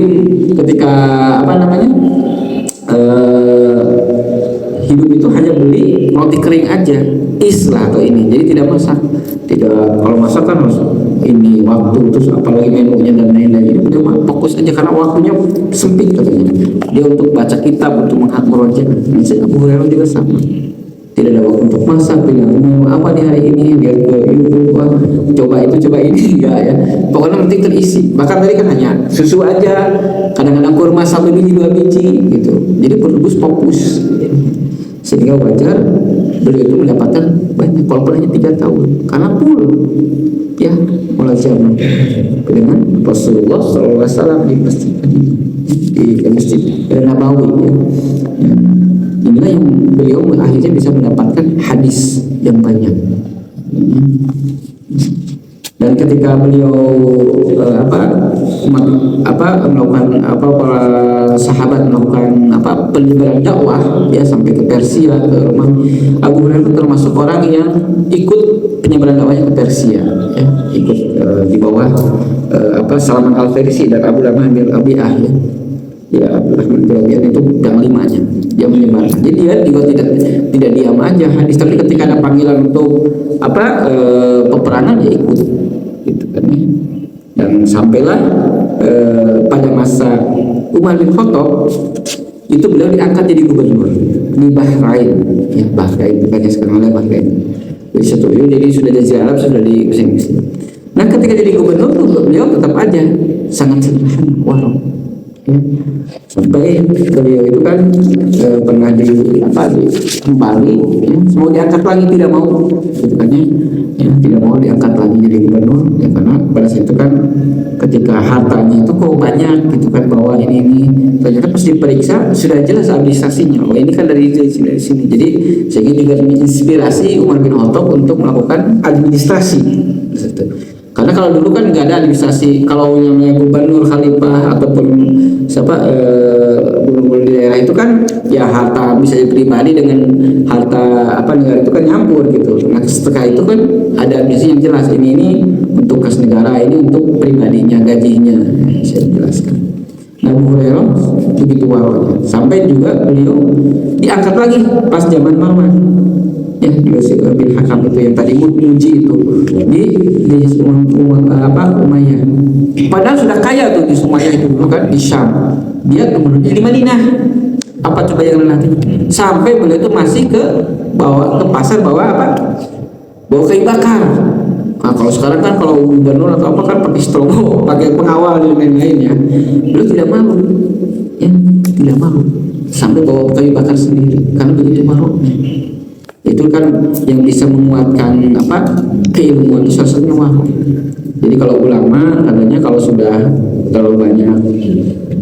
ketika hidup itu hanya beli roti kering aja, islah atau ini, jadi tidak masak. Kalau masak kan harus ini waktu, terus apalagi menunya dan lain-lain. Jadi dia fokus aja karena waktunya sempit katanya. Dia untuk baca kitab, untuk menghaji. Misalnya Abu Hurairah juga sama. Tidak ada waktu untuk masak, tidak mau apa di hari ini, lihat ke YouTube, coba itu, coba ini, enggak ya. Pokoknya penting terisi. Bahkan tadi kan hanya susu aja, kadang-kadang kurma 1 biji 2 biji gitu. Jadi terus fokus. Sehingga wajar beliau itu mendapatkan banyak, walaupun hanya 3 tahun, karena full ya mulai zaman dengan Rasulullah SAW di masjid Nabawi ya. Inilah yang beliau akhirnya bisa mendapatkan hadis yang banyak. Dan ketika beliau melakukan para sahabat melakukan penyebaran dakwah ya sampai ke Persia, ke rumah Abu Hurairah termasuk orang yang ikut penyebaran dakwahnya ke Persia ya, ikut di bawah Salman Al-Farisi dan Abu Rahman bin Rabi'ah ya Abdurrahman bin Rabi'ah itu yang 5-nya dia menyebarkan. Jadi dia juga tidak diam aja hadis, tapi ketika ada panggilan untuk peperangan dia ikut gitu kan ya. Dan sampailah pada masa Umar bin Khattab itu beliau diangkat jadi gubernur di Bahrain ya, Bahrain bukannya sekarang ada Bahrain. Jadi sudah Jazirah Arab, sudah di sini. Nah ketika jadi gubernur beliau tetap aja sangat sederhana warok ya. Sampai beliau itu kan pernah di Bali ya, mau diangkat lagi tidak mau gitu kan ya, tidak mau diangkat lagi jadi gubernur ya, karena pada saat itu kan ketika hartanya itu kok banyak gitu kan, bawa ini ternyata pas diperiksa sudah jelas administrasinya, oh ini kan dari sini. Jadi sehingga juga menginspirasi Umar bin Khattab untuk melakukan administrasi. Karena kalau dulu kan nggak ada administrasi, kalau namanya gubernur, khalifah ataupun gubernur di daerah itu kan ya harta misalnya pribadi dengan harta negara itu kan nyampur gitu. Nah setelah itu kan ada administrasi yang jelas, ini untuk kas negara, ini untuk pribadinya, gajinya, saya jelaskan. Nah Abu Hurairah begitu waronya, sampai juga beliau diangkat lagi pas zaman Marwan ya, di bin Hakam itu yang tadi muji itu di Umayyah. Padahal sudah kaya tuh di Umayyah itu dulu kan di Syam, dia kemudian di Madinah. Apa coba yang nanti sampai beliau itu masih bawa ke pasar bawa kayu bakar. Nah kalau sekarang kan kalau gubernur atau apa kan pakai strobo, pakai pengawal dan lain-lain ya. Beliau tidak malu ya, tidak malu sampai bawa kayu bakar sendiri karena begitu marahnya. Itu kan yang bisa menguatkan keilmuan itu salah satunya wahyu. Jadi kalau ulama katanya kalau sudah terlalu banyak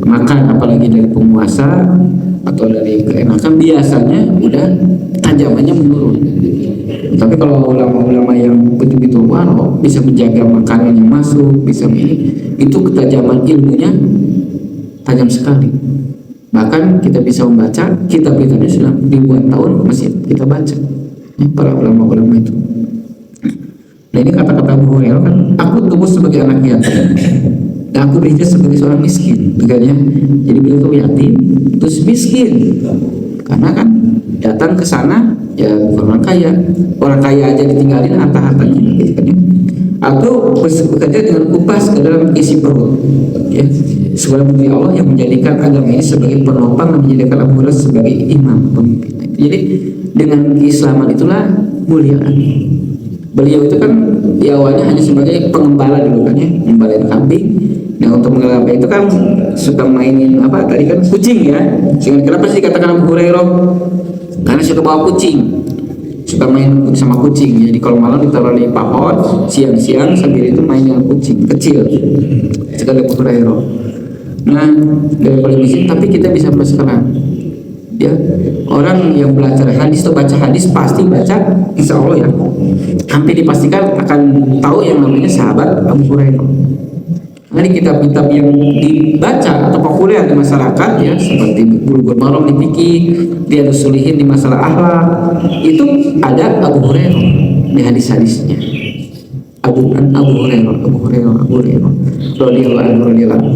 makan apalagi dari penguasa atau dari keenakan biasanya udah tajamannya menurun. Tapi kalau ulama-ulama yang betul-betul waro bisa menjaga makanan yang masuk, bisa itu ketajaman ilmunya tajam sekali. Bahkan kita bisa membaca kitab-kitabnya sudah ribuan tahun masih kita baca ya, para ulama-ulama itu. Nah ini kata-kata Abu Hurairah kan, aku tumbuh sebagai anak yatim dan aku berhijrah sebagai seorang miskin, bukannya jadi beliau itu yatim terus miskin Karena kan datang ke sana ya orang kaya aja ditinggalin harta-hartanya gitu kan ya. Atau bekerja dengan upah ke dalam isi perut ya. Sebagai bukti Allah yang menjadikan agama ini sebagai penopang dan menjadikan Abu Hurairah sebagai imam pemimpin. Jadi dengan keislaman itulah muliaan. Beliau itu kan di awalnya hanya sebagai pengembala dulu kan ya, ngembalain kambing. Nah untuk mengembala itu kan suka mainin apa tadi kan kucing ya. Sehingga kenapa sih dikatakan Abu Hurairah? Karena suka bawa kucing, suka main sama kucing. Jadi kalau malam ditaruh di pohon, siang-siang sambil itu main dengan kucing kecil. Sekali Abu Hurairah. Nah dari paling miskin, tapi kita bisa sekarang ya, orang yang belajar hadis atau baca hadis pasti baca, insya Allah ya, hampir dipastikan akan tahu yang namanya sahabat Abu Hurairah. Nah, di kitab-kitab yang dibaca atau populer di masyarakat ya, seperti Bulughul Maram di fikih, Riyadhus Shalihin di masalah akhlak, itu ada Abu Hurairah di hadis-hadisnya. Abu Hurairah radhiyallahu anhu.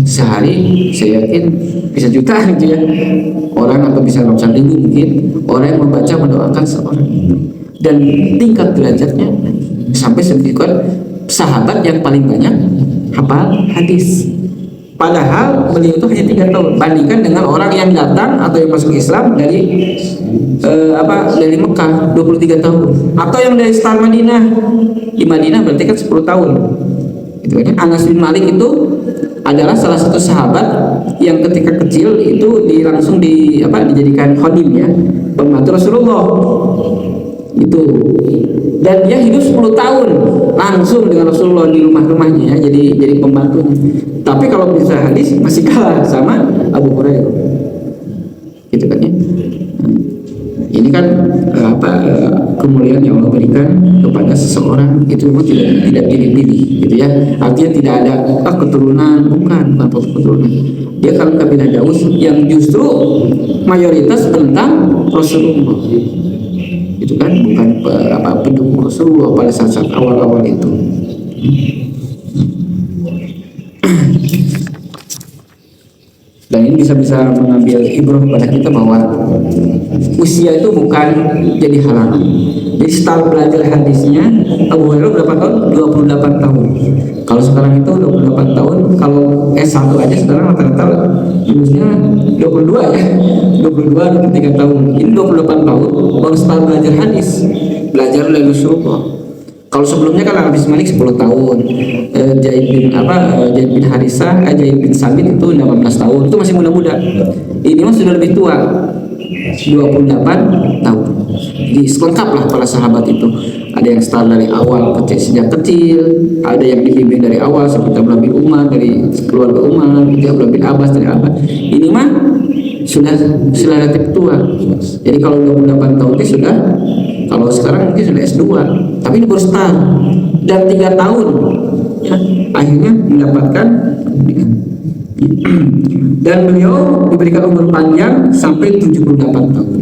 Sehari saya yakin bisa jutaan gitu ya orang, atau bisa ratusan ribu mungkin orang yang membaca mendoakan seorang itu, dan tingkat derajatnya sampai sedemikian sahabat yang paling banyak hafal hadis. Padahal beliau itu hanya 3 tahun, bandingkan dengan orang yang datang atau yang masuk Islam dari dari Mekah 23 tahun, atau yang dari Star Madinah. Di Madinah berarti kan 10 tahun. Itu kan Anas bin Malik itu adalah salah satu sahabat yang ketika kecil itu langsung dijadikan khodim ya, pembantu Rasulullah itu, dan dia hidup 10 tahun langsung dengan Rasulullah di rumahnya ya, jadi pembantunya. Tapi kalau bisa hadis masih kalah sama Abu Hurairah gitu kan ya. Ini kan kemuliaan yang Allah berikan kepada seseorang itu memang tidak pilih-pilih gitu ya. Artinya tidak ada keturunan, bukan keturunan. Dia kalau kabilah Daus yang justru mayoritas tentang Rasulullah. Itu kan bukan pendukung Rasulullah pada saat awal-awal itu. Dan ini bisa mengambil ibrah pada kita bahwa usia itu bukan jadi halangan. Jadi setelah belajar hadisnya Abu Hurairah berapa tahun? 28 tahun. Kalau sekarang itu 28 tahun, kalau S1 aja sekarang rata-rata lulusnya 22 ya. 23 tahun. Ini 28 tahun baru setelah belajar hadis. Belajar dari Rasulullah. Kalau sebelumnya kan Anas bin Malik 10 tahun, Zaid bin Harisah, Zaid bin Sabit itu 18 tahun, itu masih muda-muda. Ini mah sudah lebih tua, 28 tahun. Jadi selengkap lah para sahabat itu. Ada yang start dari awal sejak kecil, ada yang dibimbing dari awal seperti Abdullah bin Umar dari keluarga Umar, Abdullah bin Abbas dari Abbas. Ini mah sudah relatif tua. Jadi kalau 28 tahun itu sudah, kalau sekarang mungkin sudah S2, tapi ini baru start, dan 3 tahun ya, akhirnya mendapatkan pendidikan. Dan beliau diberikan umur panjang sampai 78 tahun.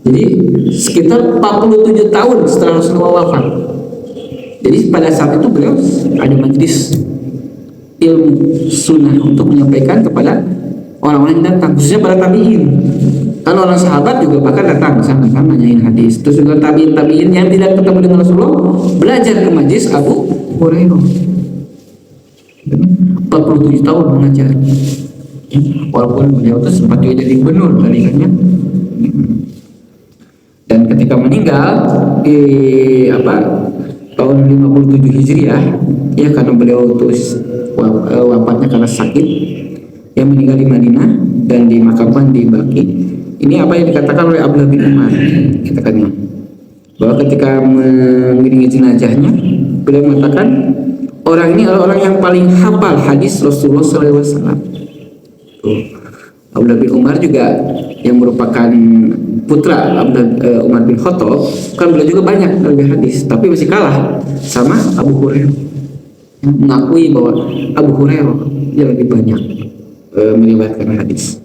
Jadi sekitar 47 tahun setelah Rasulullah wafat. Jadi pada saat itu beliau ada majelis ilmu sunnah untuk menyampaikan kepada orang-orang yang datang, khususnya para tabi'in. Kan orang sahabat juga bahkan datang sama-sama nanyain hadis. Terus juga tabi'in yang tidak ketemu dengan Rasulullah belajar ke majelis Abu Hurairah. 47 tahun mengajar. Walaupun beliau itu sempat juga jadi gubernur tadinya. Dan ketika meninggal di tahun 57 Hijriah ya, karena beliau itu wafatnya karena sakit, yang meninggal di Madinah dan dimakamkan di Baqi. Ini apa yang dikatakan oleh Abdullah bin Umar, katakannya bahwa ketika mengiringi jenazahnya beliau mengatakan orang ini adalah orang yang paling hafal hadis Rasulullah SAW. Abdullah bin Umar juga yang merupakan putra Umar bin Khattab, kan beliau juga banyak lebih hadis, tapi masih kalah sama Abu Hurairah. Mengakui bahwa Abu Hurairah yang lebih banyak meriwayatkan hadis.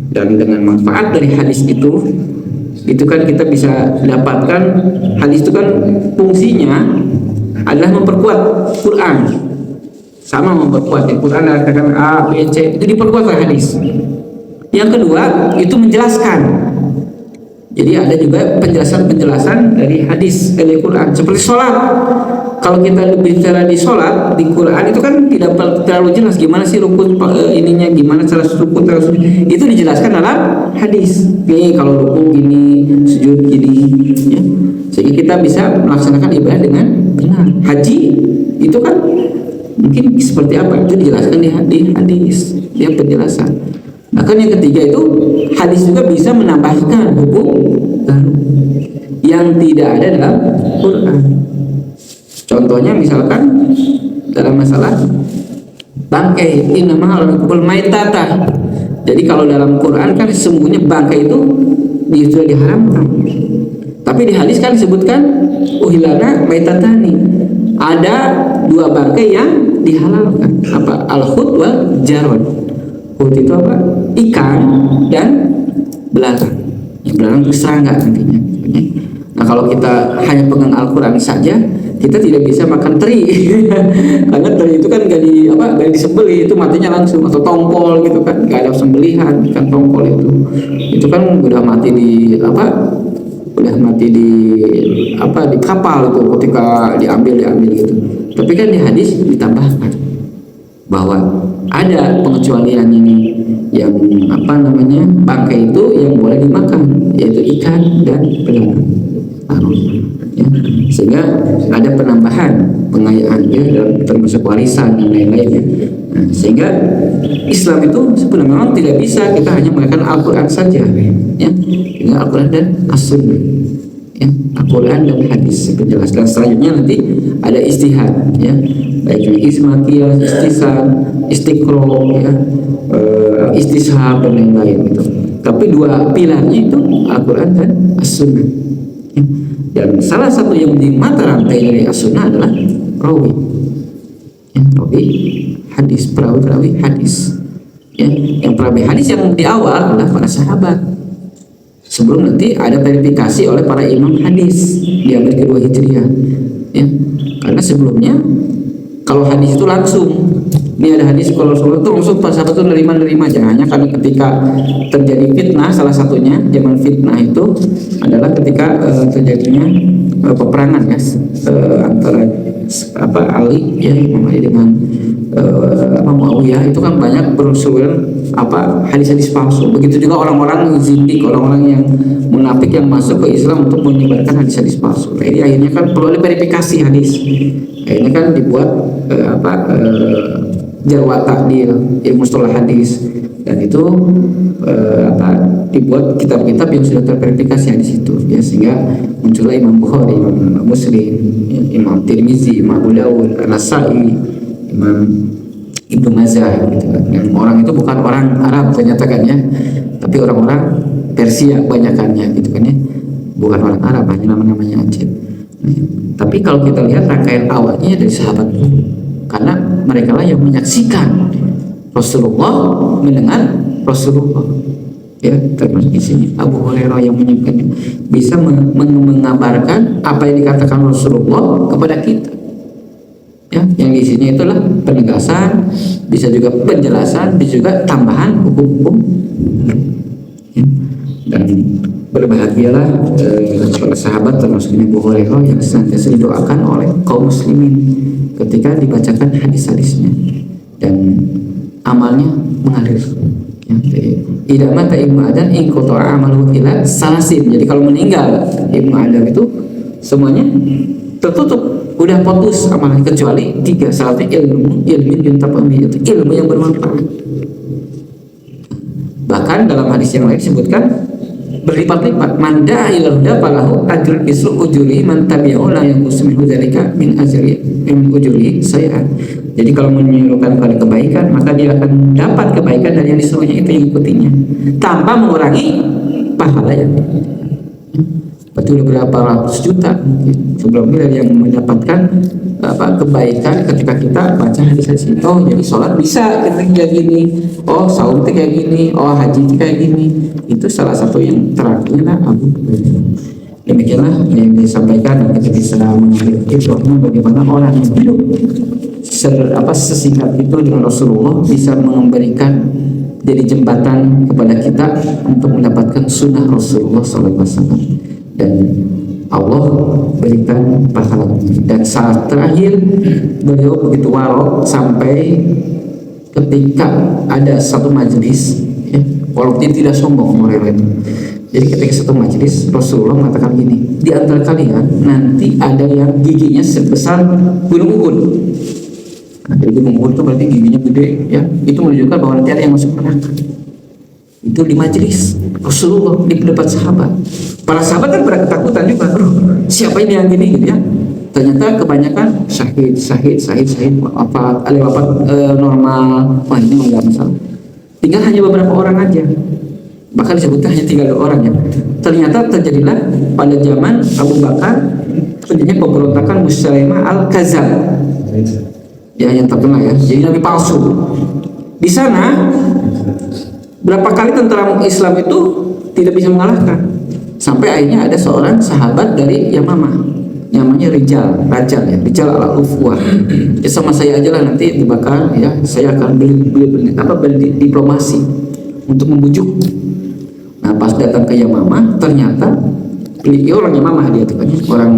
Dan dengan manfaat dari hadis itu kan kita bisa dapatkan, hadis itu kan fungsinya adalah memperkuat Quran, sama memperkuat Quran, katakan A, B, C itu diperkuat oleh hadis. Yang kedua itu menjelaskan. Jadi ada juga penjelasan-penjelasan dari hadis dari Quran seperti sholat. Kalau kita bicara di sholat di Quran itu kan tidak terlalu jelas gimana sih rukun ininya, gimana cara rukun itu dijelaskan dalam hadis. Nih kalau rukun gini, sujud gini, ya. Sehingga kita bisa melaksanakan ibadah dengan benar. Haji itu kan mungkin seperti apa itu dijelaskan di hadis, dia penjelasan. Bahkan yang ketiga itu hadis juga bisa menambahkan hukum baru yang tidak ada dalam Quran. Contohnya misalkan dalam masalah bangkai, innama al-kubul maitata. Jadi kalau dalam Quran kan sesungguhnya bangkai itu sudah diharamkan. Tapi di hadis kan disebutkan uhilana maitatani. Ada dua bangkai yang dihalalkan. Apa? Al-hut wal jarod. Hut itu apa? Ikan dan belalang. Yang belalang itu serangga nantinya. Nah kalau kita hanya pegang Al-Quran saja, kita tidak bisa makan teri. Karena teri itu kan gak disembelih, itu matinya langsung, atau tongkol gitu kan, gak ada sembelihan ikan tongkol itu kan udah mati di di kapal itu ketika diambil gitu. Tapi kan di hadis ditambahkan bahwa ada pengecualian ini yang bangkai itu yang boleh dimakan, yaitu ikan dan belalang. Ya. Sehingga ada penambahan pengayaan ya dalam termasuk warisan dan lain-lainnya. Nah, sehingga Islam itu sebenarnya memang tidak bisa kita hanya menggunakan Al-Quran saja, ya, dengan Al-Quran dan As-Sunnah, ya, Al-Quran dan hadis penjelasan. Selanjutnya nanti ada istihad, ya, baik ismatiyah, istisan, istiqro, ya, istishab dan lain-lain itu. Tapi dua pilarnya itu Al-Quran dan As-Sunnah. Dan salah satu yang menjadi mata rantai dari As-Sunnah adalah rawi, ya, rawi hadis, perawi hadis, ya, yang perawi hadis yang di awal adalah para sahabat sebelum nanti ada verifikasi oleh para imam hadis di abad kedua Hijriah, ya, karena sebelumnya kalau hadis itu langsung ini ada hadis kalau Rasulullah itu langsung pas sahabat itu nerima jangan hanya karena ketika terjadi fitnah, salah satunya zaman fitnah itu adalah ketika terjadinya peperangan ya antara Ali ya Imam Ali dengan Muawiyah, itu kan banyak berusulan hadis-hadis palsu. Begitu juga orang-orang zindik, orang-orang yang munafik yang masuk ke Islam untuk menyebarkan hadis-hadis palsu. Jadi akhirnya kan perlu ada verifikasi hadis. Akhirnya kan dibuat Jarwa Ta'dil, ilmu mustalah hadis, dan itu dibuat kitab-kitab yang sudah terverifikasi hadis itu, ya, sehingga muncullah Imam Bukhari, Imam Muslim, Imam Tirmizi, Imam Abu Dawud, An-Nasa'i, Imam Ibnu Majah, gitu kan. Yang orang itu bukan orang Arab ternyata kan ya, tapi orang-orang Persia banyakannya gitu kan ya, bukan orang Arab, hanya nama-namanya aja. Tapi kalau kita lihat rangkaian awalnya dari sahabat dulu, karena mereka lah yang menyaksikan Rasulullah, mendengar Rasulullah, ya, termasuk di sini Abu Hurairah yang menyampaikan bisa mengabarkan apa yang dikatakan Rasulullah kepada kita, ya, yang di sini itulah penegasan, bisa juga penjelasan, bisa juga tambahan hukum-hukum, ya. Dan berbahagialah para sahabat termasuk Abu Hurairah yang senantiasa didoakan oleh kaum muslimin ketika dibacakan hadis-hadisnya dan amalnya mengalir. Idza mata ibnu adam in qata'a amaluhu ila salasin. Jadi kalau meninggal ibnu adam itu semuanya tertutup, udah putus amalan kecuali 3. Salah satunya ilmu yuntafa'u, itu ilmu yang bermanfaat. Bahkan dalam hadis yang lain disebutkan berlipat-lipat, man da'a ila huda falahu ajrun mislu ujuri man tabi'ahu la yanqusu minhu dzalika min ujuri sayyi'an. Jadi kalau menyerukan pada kebaikan, maka dia akan dapat kebaikan dari yang disuruhnya itu yang ikutinya tanpa mengurangi pahala yang betul berapa ratus juta sebelumnya yang mendapatkan kebaikan ketika kita baca hadis-hadis itu. Oh, jadi sholat bisa kayak gini, oh saum itu kayak gini, oh haji itu kayak gini. Itu salah satu yang terakhirnya Abu Hurairah. Demikianlah yang disampaikan, dan kita bisa mengambil hikmah bagaimana orang yang hidup sesingkat itu dengan Rasulullah bisa memberikan jadi jembatan kepada kita untuk mendapatkan sunnah Rasulullah SAW, dan Allah berikan pahala. Dan saat terakhir beliau begitu warok sampai ketika ada satu majelis, ya, walaupun dia tidak sombong Hurairah itu. Jadi ketika satu majelis Rasulullah mengatakan gini, di antara kalian nanti ada yang giginya sebesar gunung Uhud. Nah, jadi gunung Uhud itu berarti giginya gede, ya. Itu menunjukkan bahwa nanti ada yang masuk neraka. Itu di majelis Rasulullah, di pendapat sahabat. Para sahabat kan pada ketakutan juga, siapa ini yang gini gitu ya. Ternyata kebanyakan syahid, wafat, ada wafat normal. Wah, ini enggak masalah. Tinggal hanya beberapa orang aja. Bahkan disebutkan hanya 3 orang ya. Ternyata terjadilah pada zaman Abu Bakar terjadinya pemberontakan Musailamah al-Kadzdzab. Ya, yang terkenal ya. Jadi nabi palsu. Di sana berapa kali tentara Islam itu tidak bisa mengalahkan. Sampai akhirnya ada seorang sahabat dari Yamamah, namanya Rijal al-Ufwah. Ya, sama saya aja lah nanti dibakar ya, saya akan beli diplomasi untuk membujuk. Nah, pas datang ke Yamamah ternyata beliau orang Yamamah, dia tuh kan orang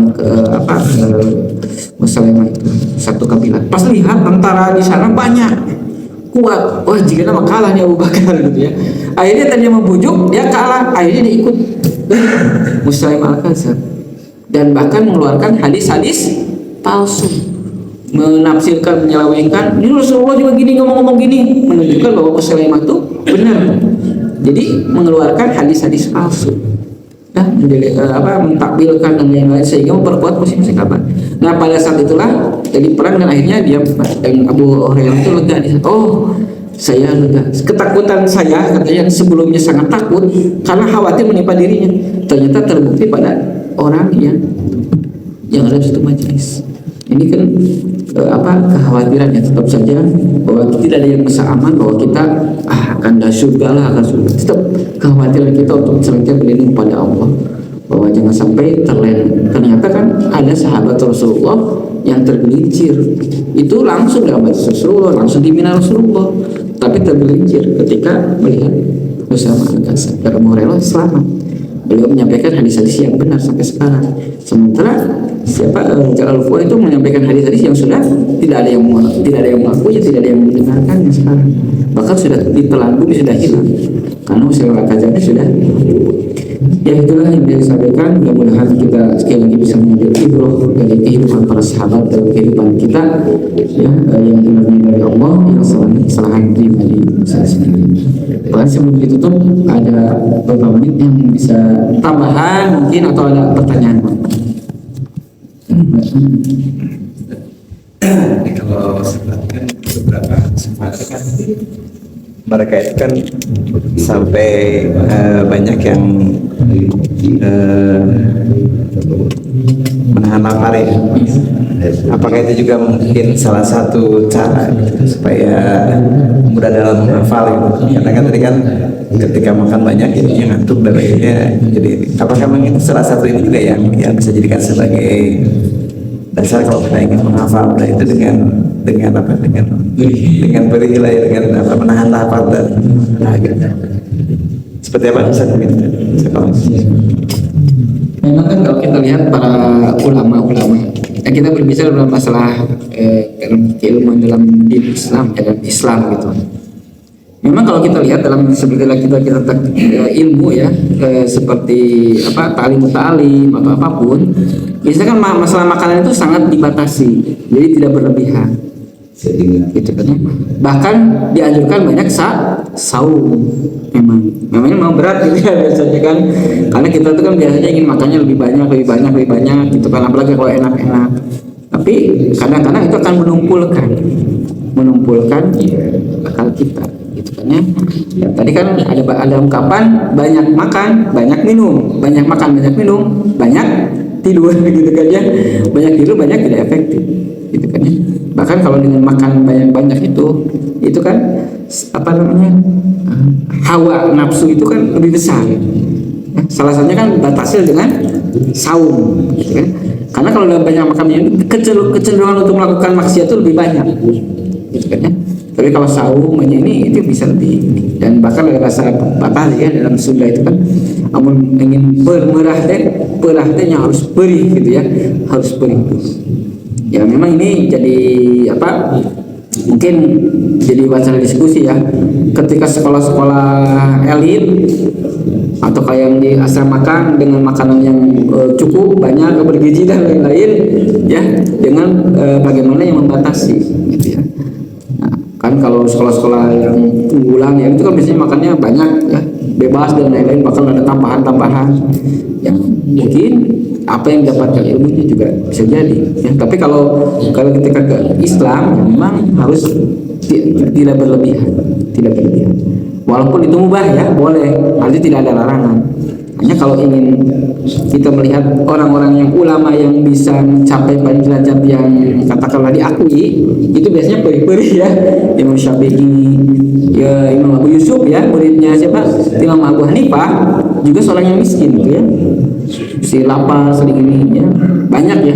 Musailamah itu satu kabilah. Pas lihat tentara di sana banyak, kuat, wah jika nama kalah nih Abu Bakar gitu ya. Akhirnya tadi membujuk, dia kalah, akhirnya dia ikut Musailamah al-Kadzdzab, dan bahkan mengeluarkan hadis-hadis palsu, menafsirkan, menyelewengkan. Ini Rasulullah juga gini ngomong-ngomong gini, menunjukkan bahwa Musailamah itu benar. Jadi mengeluarkan hadis-hadis palsu, ya, mentakbilkan dan lain-lain sehingga memperkuat posisi sahabat. Nah, pada saat itulah jadi perang dan akhirnya dia dan Abu Hurairah itu lega. Oh, saya lega. Ketakutan saya katanya yang sebelumnya sangat takut karena khawatir menimpa dirinya, ternyata terbukti pada orang yang ada di situ majelis. Ini kan kekhawatiran ya, tetap saja bahwa tidak ada yang bisa aman bahwa kita akan surga lah, akan surga. Tetap kekhawatiran kita untuk senantiasa berlindung pada Allah, bahwa jangan sampai ternyata kan ada sahabat Rasulullah yang tergelincir. Itu langsung dalam hadis Rasulullah, langsung dimina Rasulullah, tapi tergelincir ketika melihat bersama al-Kadzdzab. Dan Abu Hurairah selamat. Beliau menyampaikan hadis-hadis yang benar sampai sekarang. Sementara Rijal al-Ufwah itu menyampaikan hadis-hadis yang sudah tidak ada yang mengakuinya, tidak ada yang mendengarkannya sekarang. Bahkan sudah ditelan bumi, sudah hilang karena Musailamah al-Kadzdzab sudah. Ya, itulah yang disampaikan. Mudah-mudahan kita sekali lagi bisa mengambil ibrah dari kehidupan para sahabat dan kehidupan kita, ya, yang benar dari Allah, yang kesalahan pribadi saya sendiri. Bahkan sebelum ditutup ada beberapa menit yang bisa tambahan mungkin, atau ada pertanyaan. Kalau sebutkan beberapa sifat kan mereka itu kan sampai banyak yang menahan lapar ya. Apakah itu juga mungkin salah satu cara supaya mudah dalam menghafal gitu? Karena kan tadi kan ketika makan banyak jadinya ngantuk dan akhirnya jadi, apakah memang itu salah satu ini juga yang bisa dijadikan sebagai dasar kalau kita ingin menghafal? Nah, itu dengan berilah, dengan menahan lapar dan seperti apa bisa kita? Memang kan kalau kita lihat para ulama-ulama, kita berbicara dalam masalah ilmu dalam diri Islam, dalam Islam gitu. Memang kalau kita lihat dalam sebenarnya kita ilmu ya, seperti ta'lim atau apapun, biasanya kan masalah makanan itu sangat dibatasi, jadi tidak berlebihan. Gitu kan. Bahkan dianjurkan banyak saum. Memangnya mau berat gitu ya biasanya kan, karena kita tuh kan biasanya ingin makannya lebih banyak gitu kan, apalagi kalau enak-enak. Tapi kadang-kadang itu akan menumpulkan akal kita gitu kan ya. Tadi kan ada ungkapan banyak makan banyak minum, banyak makan banyak minum banyak tidur gitu kan ya. Banyak tidur banyak tidak efektif gitu kan ya. Bahkan kalau dengan makan banyak-banyak itu kan hawa nafsu itu kan lebih besar. Salah satunya kan batasi dengan saum gitu kan. Karena kalau dalam banyak makan itu kecenderungan untuk melakukan maksiat itu lebih banyak. gitu kan ya. Tapi kalau saumnya ini itu bisa lebih ini. Dan bahkan ada bahasa batal ya dalam Sunda itu kan, amun ingin perah teh harus perih gitu ya, harus perih. Ya memang ini jadi apa? Mungkin jadi wacana diskusi ya. Ketika sekolah-sekolah elit atau kayak yang di asramakan dengan makanan yang cukup banyak, bergizi dan lain-lain ya, dengan bagaimana yang membatasi gitu ya. Nah, kan kalau sekolah-sekolah yang unggulan ya itu kan biasanya makannya banyak ya, bebas dan lain-lain, bahkan ada tambahan-tambahan yang mungkin apa yang dapatkan ilmunya juga bisa jadi ya. Tapi kalau ketika ke Islam ya memang harus tidak berlebihan, walaupun itu mubah ya, boleh, artinya tidak ada larangan. Hanya kalau ingin kita melihat orang-orang yang ulama yang bisa mencapai pada derajat yang katakanlah diakui, itu biasanya perih-perih ya. Imam Syafi'i ya, Imam Abu Yusuf ya, muridnya siapa? Imam Abu Hanifah, juga seorang yang miskin gitu ya, si lapar sering ini ya, banyak ya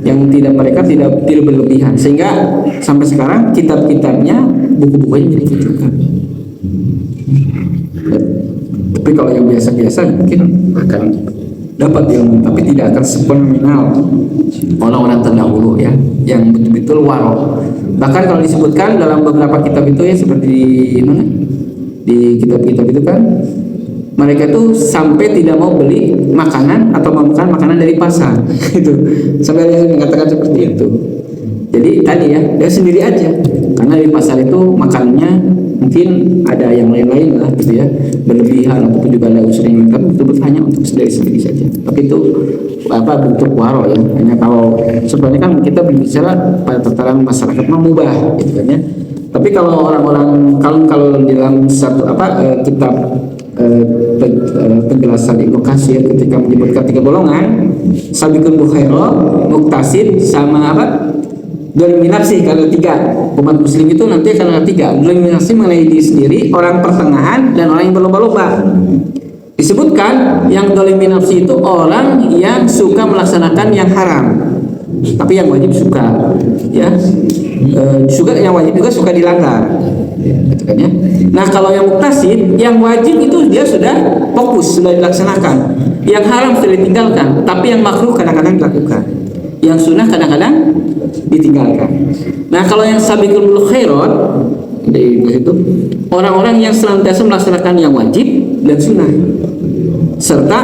yang mereka tidak berlebihan, sehingga sampai sekarang kitab-kitabnya, buku-bukunya milik juga. Tapi kalau yang biasa-biasa mungkin akan dapat ilmu, tapi tidak akan sefenomenal orang-orang terdahulu ya, yang betul-betul waro. Bahkan kalau disebutkan dalam beberapa kitab itu ya, seperti mana di kitab-kitab itu kan, mereka itu sampai tidak mau beli makanan atau makan makanan dari pasar itu, sampai dia mengatakan seperti itu. Jadi tadi ya, dia sendiri aja, karena di pasar itu makanannya mungkin ada yang lain-lain lah gitu ya, berlebihan ataupun juga ada unsur yang lengkap, betul-betul hanya untuk sendiri saja. Tapi itu apa, bentuk waro ya. Hanya kalau sebenarnya kan kita berbicara pada tataran masyarakat mubah gitu kan ya. Tapi kalau orang-orang kalau dalam satu kitab penjelasan Ibnu Katsir ketika menyebutkan 3 golongan, sabiqun bukhaira, muktasid, sama apa? Dominasi. Kalau 3 umat muslim itu nanti akan ada 3 dominasi mengenai diri sendiri, orang pertengahan, dan orang yang berlomba-lomba. Disebutkan yang dominasi itu orang yang suka melaksanakan yang haram, tapi yang wajib suka ya, suka yang wajib juga suka dilanggar gitu kan ya. Nah kalau yang muktasid, yang wajib itu dia sudah fokus, sudah dilaksanakan, yang haram sudah ditinggalkan, tapi yang makruh kadang-kadang dilakukan, yang sunnah kadang-kadang ditinggalkan. Nah kalau yang sabiqul khairat di situ, orang-orang yang senantiasa melaksanakan yang wajib dan sunnah, serta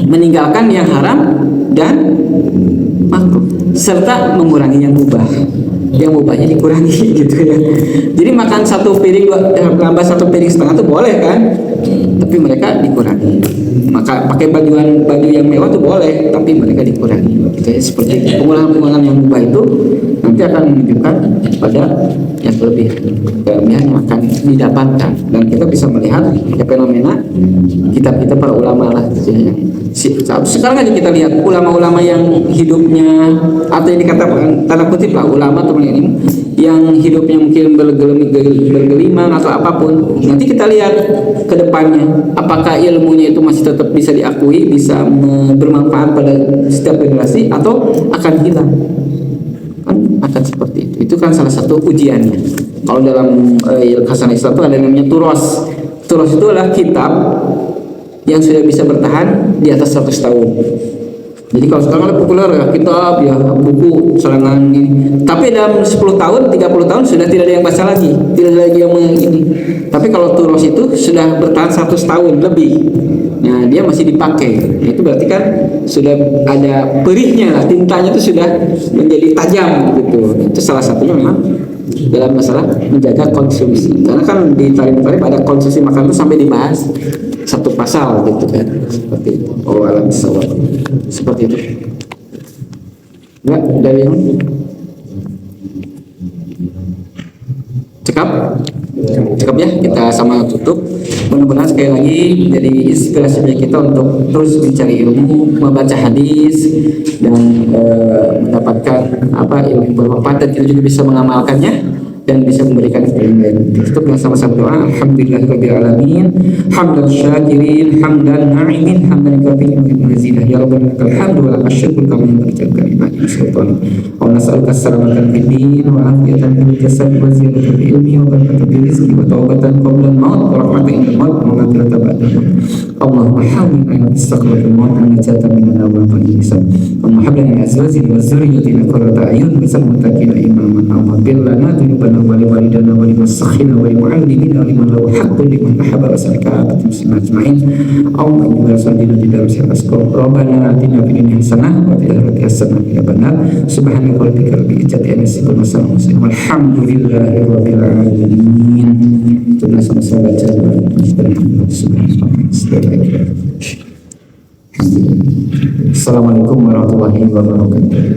meninggalkan yang haram dan makruh, serta mengurangi yang mubah. Yang mubahnya dikurangi gitu ya. Jadi makan 1 piring, nambah 1 piring setengah itu boleh kan, tapi mereka dikurangi. Maka pakai baju yang mewah itu boleh, tapi mereka dikurangi gitu ya. Seperti pengulangan yang mubah itu nanti akan menunjukkan pada yang kelebihan yang akan didapatkan. Dan kita bisa melihat ya, fenomena kitab-kitab para ulama lah gitu ya. Sekarang aja kita lihat ulama-ulama yang hidupnya, atau yang dikatakan tanda kutip lah ulama atau ini, yang hidupnya mungkin bergelimang atau apapun, nanti kita lihat ke depannya apakah ilmunya itu masih tetap bisa diakui, bisa bermanfaat pada setiap generasi, atau akan hilang. Kan akan seperti itu. Itu kan salah satu ujiannya. Kalau dalam Hasanah Islam itu ada namanya turos. Turos itu adalah kitab yang sudah bisa bertahan di atas 100 tahun. Jadi kalau sekarang ada populer ya kitab ya, buku serangan ini, tapi dalam 10 tahun, 30 tahun sudah tidak ada yang baca lagi, tidak ada lagi yang ini. Tapi kalau turos itu sudah bertahan 100 tahun lebih, nah dia masih dipakai. Nah, itu berarti kan sudah ada perihnya lah, tintanya itu sudah menjadi tajam gitu. Itu salah satunya memang dalam masalah menjaga konsumsi. Karena kan di tarif-tarif ada konsumsi makanan itu sampai dibahas 1 pasal gitu kan, seperti itu. Oh alam sawab seperti itu. Enggak dari yang cekap ya, kita sama tutup. Mudah-mudahan sekali lagi jadi inspirasinya kita untuk terus mencari ilmu, membaca hadis, dan mendapatkan ilmu bermanfaat, dan kita juga bisa mengamalkannya. dan bisa memberikan yang lain. Tutup dengan sama-sama doa. Alhamdulillahirabbil alamin, hamdan syakirin, hamdan na'imin, hamdan kafirin wa mazidah. Ya rabbana lakal hamdu wa lakal syukru kama yanbaghi li kalimati sultan. Wa nas'aluka as-salamata fid din wa afiyatan fil jasad wa ziyadatan fil ilmi wa barakatan fil rizqi wa tawbatan qabla al-maut wa rahmatan inda al-maut wa maghfiratan ba'da al-maut. Allahumma hawwin 'alaina istiqbal al-maut wa najatan min an-nar wa hisab. Allahumma hab lana min azwajina wa dhurriyyatina qurrata a'yun waj'alna muttaqina imaman. Allahumma bil lana dhunubana wa li walidina wa liman sakhina wa li mu'allimina wa liman lahu haqqun liman ahabba wa salika muslimin ajma'in. Allahumma inna nas'aluka di dalam sirasku Rabbana atina fid dunya hasanah wa fil akhirati hasanah wa qina adzabannar. Subhanaka rabbika rabbil izzati amma yasifun wa salamun walhamdulillahi rabbil alamin. Kita sama-sama baca Assalamualaikum warahmatullahi wabarakatuh.